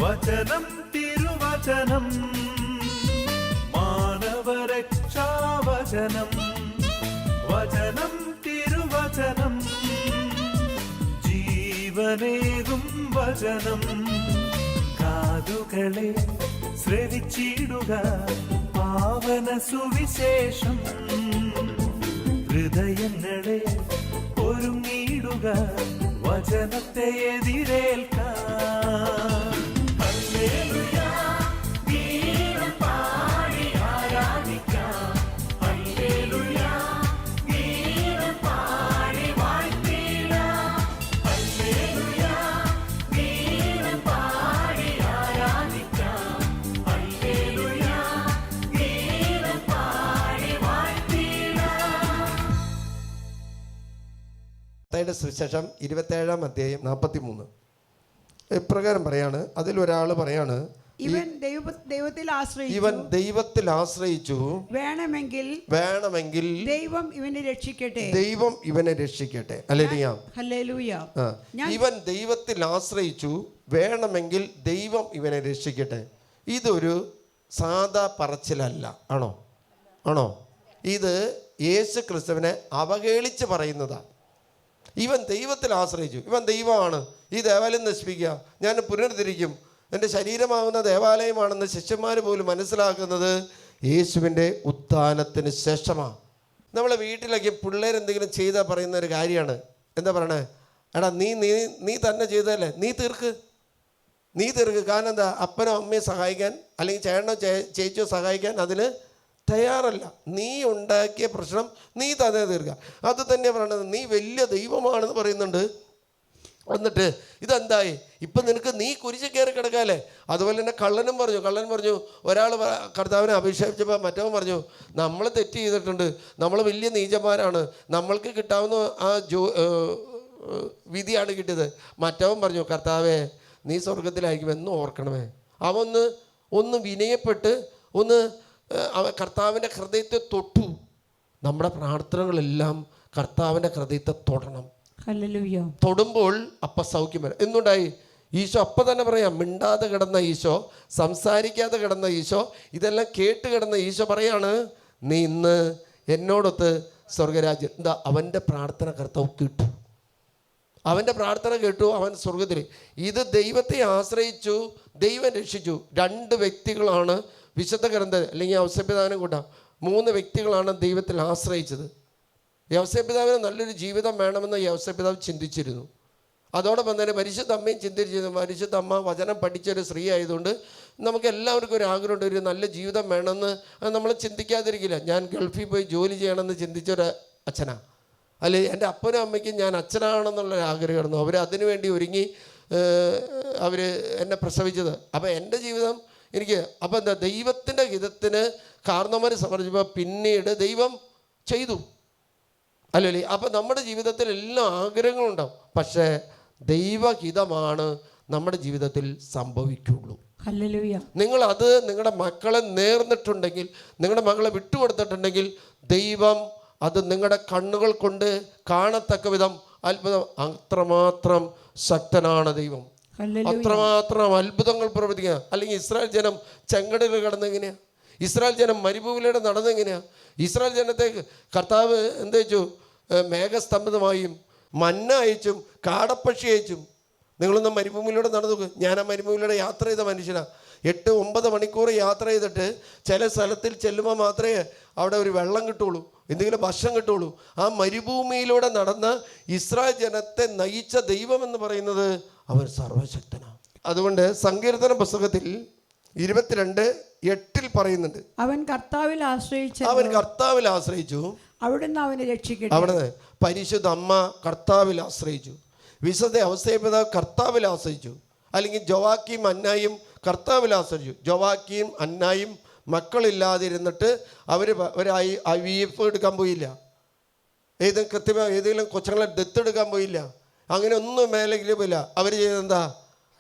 വചനം തിരുവചനം മാനവരക്ഷാവചനം വചനം തിരുവചനം ജീവനേകും വചനം കാതുകളെ ശ്രവിച്ചിടുക പാവന സുവിശേഷം ഹൃദയങ്ങളെ ഒരുങ്ങിയിടുക വചനത്തെ എതിരേൽക്കാൻ. ഹല്ലേലൂയ ഗീതം പാടി ആരാധിക്കാം. ഹല്ലേലൂയ ഗീതം പാടി വാഴ്ത്തിടാം. ഹല്ലേലൂയ ഗീതം പാടി ആരാധിക്കാം. ഹല്ലേലൂയ ഗീതം പാടി വാഴ്ത്തിടാം. മത്തായിയുടെ സുവിശേഷം 27-ാം അധ്യായം 43 ഇപ്രകാരം പറയാണ്. അതിലൊരാൾ പറയാണ്, ഇവൻ ദൈവത്തിൽ ആശ്രയിച്ചു വേണമെങ്കിൽ ദൈവം ഇവനെ രക്ഷിക്കട്ടെ. ഹല്ലേലൂയ. ഇവൻ ദൈവത്തിൽ ആശ്രയിച്ചു വേണമെങ്കിൽ ദൈവം ഇവനെ രക്ഷിക്കട്ടെ. ഇതൊരു സാധാ പറച്ചിലല്ല. ആണോ? ഇത് യേശു ക്രിസ്തുവിനെ അവഹേളിച്ച് പറയുന്നതാണ്. ഇവൻ ദൈവത്തിൽ ആശ്രയിച്ചു, ഇവൻ ദൈവമാണ്, ഈ ദേവാലയം നശിപ്പിക്കുക, ഞാൻ പുനരുദ്ധരിക്കും, എൻ്റെ ശരീരമാകുന്ന ദേവാലയമാണെന്ന് ശിഷ്യന്മാർ പോലും മനസ്സിലാക്കുന്നത് യേശുവിൻ്റെ ഉത്ഥാനത്തിന് ശേഷമാണ്. നമ്മളെ വീട്ടിലൊക്കെ പിള്ളേരെന്തെങ്കിലും ചെയ്താൽ പറയുന്ന ഒരു കാര്യമാണ്, എന്താ പറയണേ, എടാ നീ തന്നെ ചെയ്തതല്ലേ, നീ തീർക്ക്. കാരണം എന്താ, അപ്പനോ അമ്മയോ സഹായിക്കാൻ അല്ലെങ്കിൽ ചേട്ടനോ ചേച്ചിയോ സഹായിക്കാൻ അതിന് തയ്യാറല്ല. നീ ഉണ്ടാക്കിയ പ്രശ്നം നീ തന്നെ തീർക്കുക. അത് തന്നെ പറയണത്. നീ വലിയ ദൈവമാണെന്ന് പറയുന്നുണ്ട്, എന്നിട്ട് ഇതെന്തായി, ഇപ്പം നിനക്ക് നീ കുരിശ് കയറി കിടക്കാല്ലേ. അതുപോലെ തന്നെ കള്ളൻ പറഞ്ഞു ഒരാൾ കർത്താവിനെ അഭിഷേകിച്ചപ്പോൾ മറ്റവൻ പറഞ്ഞു, നമ്മൾ തെറ്റ് ചെയ്തിട്ടുണ്ട്, നമ്മൾ വലിയ നീചന്മാരാണ്, നമ്മൾക്ക് കിട്ടാവുന്ന ആ വിധിയാണ് കിട്ടിയത്. മറ്റവൻ പറഞ്ഞു, കർത്താവേ നീ സ്വർഗത്തിലായിരിക്കുമെന്ന് ഓർക്കണമേ. അവൻ ഒന്ന് വിനയപ്പെട്ട് കർത്താവിൻ്റെ ഹൃദയത്തെ തൊട്ടു. നമ്മുടെ പ്രാർത്ഥനകളെല്ലാം കർത്താവിൻ്റെ ഹൃദയത്തെ തൊടണം. തൊടുമ്പോൾ അപ്പം സൗഖ്യം വരും. എന്തുണ്ടായി? ഈശോ അപ്പം തന്നെ പറയാം, മിണ്ടാതെ കിടന്ന ഈശോ, സംസാരിക്കാതെ കിടന്ന ഈശോ, ഇതെല്ലാം കേട്ട് കിടന്ന ഈശോ പറയാണ്, നീ ഇന്ന് എന്നോടൊത്ത് സ്വർഗരാജ്യം. എന്താ? അവൻ്റെ പ്രാർത്ഥന കർത്താവ് കേട്ടു, അവൻ്റെ പ്രാർത്ഥന കേട്ടു, അവൻ സ്വർഗത്തിൽ. ഇത് ദൈവത്തെ ആശ്രയിച്ചു, ദൈവം രക്ഷിച്ചു. 2 വ്യക്തികളാണ് വിശുദ്ധ ഗ്രന്ഥം അല്ലെങ്കിൽ യൗസേപ്പിതാവിനെ കൂട്ടാം. 3 വ്യക്തികളാണ് ദൈവത്തിൽ ആശ്രയിച്ചത്. യൗസേപ്പിതാവിന് നല്ലൊരു ജീവിതം വേണമെന്ന് യൗസേപ്പിതാവ് ചിന്തിച്ചിരുന്നു. അതോടൊപ്പം തന്നെ പരിശുദ്ധ അമ്മയും ചിന്തിച്ചിരുന്നു. പരിശുദ്ധ അമ്മ വചനം പഠിച്ചൊരു സ്ത്രീ ആയതുകൊണ്ട് നമുക്ക് എല്ലാവർക്കും ഒരു ആഗ്രഹമുണ്ട്, ഒരു നല്ല ജീവിതം വേണമെന്ന്. നമ്മൾ ചിന്തിക്കാതിരിക്കില്ല. ഞാൻ ഗൾഫിൽ പോയി ജോലി ചെയ്യണമെന്ന് ചിന്തിച്ചൊരു അച്ഛനാ, അല്ലെ എൻ്റെ അപ്പനും അമ്മയ്ക്കും ഞാൻ അച്ഛനാണെന്നുള്ളൊരു ആഗ്രഹമായിരുന്നു. അവർ അതിനു വേണ്ടി ഒരുങ്ങി അവർ എന്നെ പ്രസവിച്ചത്. അപ്പോൾ എൻ്റെ ജീവിതം എനിക്ക് അപ്പം എന്താ, ദൈവത്തിൻ്റെ ഹിതത്തിന് കാരണവന്മാർ സമർപ്പിച്ചപ്പോൾ പിന്നീട് ദൈവം ചെയ്തു, അല്ലേ? അപ്പം നമ്മുടെ ജീവിതത്തിൽ എല്ലാ ആഗ്രഹങ്ങളുണ്ടാവും, പക്ഷേ ദൈവഹിതമാണ് നമ്മുടെ ജീവിതത്തിൽ സംഭവിക്കുള്ളൂ. നിങ്ങളത് നിങ്ങളുടെ മക്കളെ നേർന്നിട്ടുണ്ടെങ്കിൽ, നിങ്ങളുടെ മകളെ വിട്ടുകൊടുത്തിട്ടുണ്ടെങ്കിൽ, ദൈവം അത് നിങ്ങളുടെ കണ്ണുകൾ കൊണ്ട് കാണത്തക്ക വിധം അത്ഭുതം. അത്രമാത്രം ശക്തനാണ് ദൈവം, അത്രമാത്രം അത്ഭുതങ്ങൾ പ്രവർത്തിക്കുക. അല്ലെങ്കിൽ ഇസ്രായേൽ ജനം ചെങ്കടലിൽ കടന്നെങ്ങനെയാണ്? ഇസ്രായേൽ ജനം മരുഭൂമിയിലൂടെ നടന്നെങ്ങനെയാണ്? ഇസ്രായേൽ ജനത്തെ കർത്താവ് എന്ത് വെച്ചു? മേഘസ്തംഭമായും മന്ന അയച്ചും കാടപ്പക്ഷി അയച്ചും. നിങ്ങളൊന്ന് മരുഭൂമിയിലൂടെ നടന്നു നോക്ക്. ഞാൻ ആ മരുഭൂമിയിലൂടെ യാത്ര ചെയ്ത മനുഷ്യനാണ്. 8-9 മണിക്കൂർ യാത്ര ചെയ്തിട്ട് ചില സ്ഥലത്തിൽ ചെല്ലുമ്പോൾ മാത്രമേ അവിടെ ഒരു വെള്ളം കിട്ടുള്ളൂ, എന്തെങ്കിലും ഭക്ഷണം കിട്ടുള്ളൂ. ആ മരുഭൂമിയിലൂടെ നടന്ന ഇസ്രായേൽ ജനത്തെ നയിച്ച ദൈവം എന്ന് പറയുന്നത് അവൻ സർവശക്തനാണ്. അതുകൊണ്ട് സങ്കീർത്തന പുസ്തകത്തിൽ 22:8 പറയുന്നുണ്ട്, അവൻ കർത്താവിൽ ആശ്രയിച്ചു, അവിടുന്ന് അവനെ രക്ഷിക്കട്ടെ. അവിടുന്ന് പരിശുദ്ധ അമ്മ കർത്താവിൽ ആശ്രയിച്ചു, വിശുദ്ധ ഔസേപ്പിതാവ് കർത്താവിൽ ആശ്രയിച്ചു, അല്ലെങ്കിൽ ജോവാക്കീം അന്നായും കർത്താവിൽ ആശ്രയിച്ചു. ജോവാക്കീം അന്നായും മക്കളില്ലാതിരുന്നിട്ട് അവർ IVF എടുക്കാൻ പോയില്ല, ഏതെങ്കിലും കൊച്ചുങ്ങളെ ദത്തെടുക്കാൻ പോയില്ല, അങ്ങനെ ഒന്നും മേലെങ്കിലും പോയില്ല. അവർ ചെയ്തെന്താ?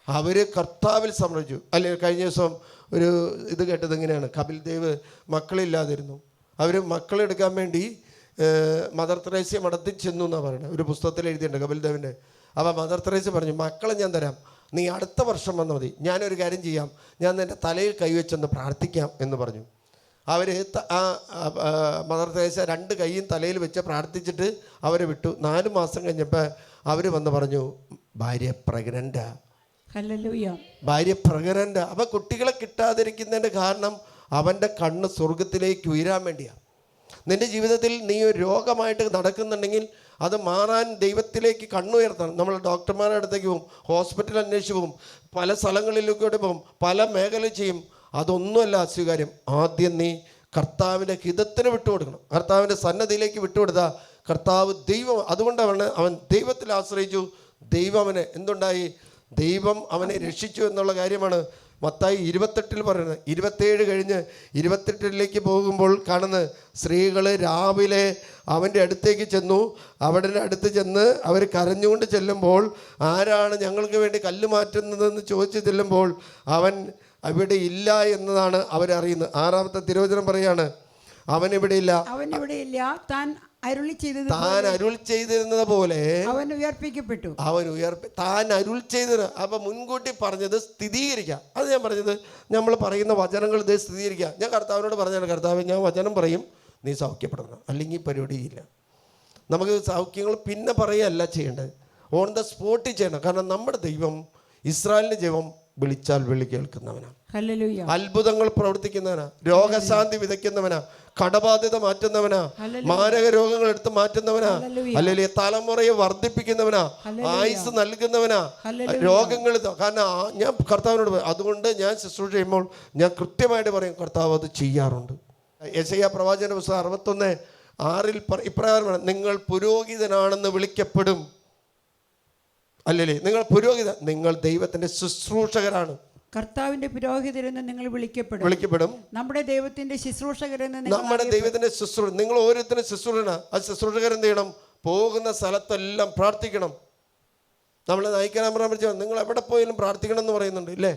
അവർ കർത്താവിൽ സമർപ്പിച്ചു. അല്ലെങ്കിൽ കഴിഞ്ഞ ദിവസം ഒരു ഇത് കേട്ടത് എങ്ങനെയാണ്, കപിൽ ദേവ് മക്കളില്ലാതിരുന്നു, അവർ മക്കളെടുക്കാൻ വേണ്ടി മദർ തെരേസയെ മഠത്തിൽ ചെന്നു എന്നാണ് പറയുന്നത്. ഒരു പുസ്തകത്തിൽ എഴുതിയിട്ടുണ്ട് കപിൽ ദേവിൻ്റെ. അപ്പോൾ മദർ തെരേസ പറഞ്ഞു, മക്കളെ ഞാൻ തരാം, നീ അടുത്ത വർഷം വന്നാൽ മതി. ഞാനൊരു കാര്യം ചെയ്യാം, ഞാൻ നിൻ്റെ തലയിൽ കൈവച്ചൊന്ന് പ്രാർത്ഥിക്കാം എന്ന് പറഞ്ഞു. അവർ മദർ തെരേസ 2 കൈയും തലയിൽ വെച്ച് പ്രാർത്ഥിച്ചിട്ട് അവരെ വിട്ടു. 4 മാസം കഴിഞ്ഞപ്പോൾ അവർ വന്ന് പറഞ്ഞു, ഭാര്യ പ്രഗ്നൻ്റാ. ഭാര്യ പ്രഗ്നൻ്റാ. അപ്പം കുട്ടികളെ കിട്ടാതിരിക്കുന്നതിൻ്റെ കാരണം അവൻ്റെ കണ്ണ് സ്വർഗത്തിലേക്ക് ഉയരാൻ വേണ്ടിയാണ്. നിൻ്റെ ജീവിതത്തിൽ നീ ഒരു രോഗമായിട്ട് നടക്കുന്നുണ്ടെങ്കിൽ അത് മാറാൻ ദൈവത്തിലേക്ക് കണ്ണുയർത്തണം. നമ്മൾ ഡോക്ടർമാരുടെ അടുത്തേക്ക് പോകും, ഹോസ്പിറ്റൽ അന്വേഷിച്ച് പോകും, പല സ്ഥലങ്ങളിലേക്കൂടെ പോകും, പല മേഖല ചെയ്യും. അതൊന്നുമല്ല സ്വീകാര്യം. ആദ്യം നീ കർത്താവിൻ്റെ ഹിതത്തിന് വിട്ടുകൊടുക്കണം. കർത്താവിൻ്റെ സന്നദ്ധിയിലേക്ക് വിട്ടുകൊടുത്താൽ കർത്താവ് ദൈവം, അതുകൊണ്ടാണ് അവൻ ദൈവത്തിൽ ആശ്രയിച്ചു. ദൈവം അവനെ എന്തുണ്ടായി? ദൈവം അവനെ രക്ഷിച്ചു എന്നുള്ള കാര്യമാണ് മത്തായി 28 പറയുന്നത്. 27 കഴിഞ്ഞ് 28 പോകുമ്പോൾ കാണുന്നത്, സ്ത്രീകൾ രാവിലെ അവൻ്റെ അടുത്തേക്ക് ചെന്നു. അവിടെ അടുത്ത് ചെന്ന് അവർ കരഞ്ഞുകൊണ്ട് ചെല്ലുമ്പോൾ, ആരാണ് ഞങ്ങൾക്ക് വേണ്ടി കല്ല് മാറ്റുന്നതെന്ന് ചോദിച്ച് ചെല്ലുമ്പോൾ അവൻ അവിടെ ഇല്ല എന്നതാണ് അവരറിയുന്നത്. 6-ാമത്തെ തിരുവചനം പറയാണ്, അവനിവിടെ ഇല്ല, താൻ അരുൾ ചെയ്തിരുന്നത് പോലെ അവൻ ഉയർപ്പിക്കപ്പെട്ടു. താൻ അരുൾ ചെയ്തത്. അപ്പം മുൻകൂട്ടി പറഞ്ഞത് സ്ഥിരീകരിക്കുക. അത് ഞാൻ പറഞ്ഞത്, നമ്മൾ പറയുന്ന വചനങ്ങൾ ഇത് സ്ഥിരീകരിക്കുക. ഞാൻ കർത്താവിനോട് പറഞ്ഞാണ്, കർത്താവ് ഞാൻ വചനം പറയും, നീ സൗഖ്യപ്പെടണം, അല്ലെങ്കിൽ പരിപാടിയില്ല. നമുക്ക് സൗഖ്യങ്ങൾ പിന്നെ പറയുകയല്ല ചെയ്യേണ്ടത്, ഓൺ ദ സ്പോട്ടിൽ ചെയ്യണം. കാരണം നമ്മുടെ ദൈവം, ഇസ്രായേലിൻ്റെ ദൈവം വിളിച്ചാൽ വിളി കേൾക്കുന്നവനാണ്, അത്ഭുതങ്ങൾ പ്രവർത്തിക്കുന്നവനാ, രോഗശാന്തി വിതയ്ക്കുന്നവനാ, കടബാധ്യത മാറ്റുന്നവനാ, മാരക രോഗങ്ങൾ എടുത്ത് മാറ്റുന്നവനാ, അല്ലെങ്കിൽ തലമുറയെ വർദ്ധിപ്പിക്കുന്നവനാ, ആയുസ് നൽകുന്നവനാ, രോഗങ്ങൾ. കാരണം ഞാൻ കർത്താവിനോട്, അതുകൊണ്ട് ഞാൻ ശുശ്രൂഷ ചെയ്യുമ്പോൾ ഞാൻ കൃത്യമായിട്ട് പറയും, കർത്താവ് അത് ചെയ്യാറുണ്ട്. യെശയ്യാ പ്രവാചകന്റെ പുസ്തകം 61:6 ഇപ്രകാരമാണ്, നിങ്ങൾ പുരോഹിതനാണെന്ന് വിളിക്കപ്പെടും. അല്ലല്ലേ? നിങ്ങൾ പുരോഹിതൻ, നിങ്ങൾ ദൈവത്തിന്റെ ശുശ്രൂഷകരാണ്. കർത്താവിന്റെ പുരോഹിതരെന്ന് നിങ്ങൾ വിളിക്കപ്പെടും. നമ്മുടെ ദൈവത്തിന്റെ ശുശ്രൂഷകരെന്ന്, നമ്മുടെ ദൈവത്തിന്റെ ശുശ്രൂഷ. നിങ്ങൾ ഓരോരുത്തരും ശുശ്രൂഷന. ആ ശുശ്രൂഷകരെന്ത് ചെയ്യണം? പോകുന്ന സ്ഥലത്തെല്ലാം പ്രാർത്ഥിക്കണം. നമ്മൾ നയിക്കാൻ പറഞ്ഞാൽ നിങ്ങൾ എവിടെ പോയാലും പ്രാർത്ഥിക്കണം എന്ന് പറയുന്നുണ്ട്, ഇല്ലേ?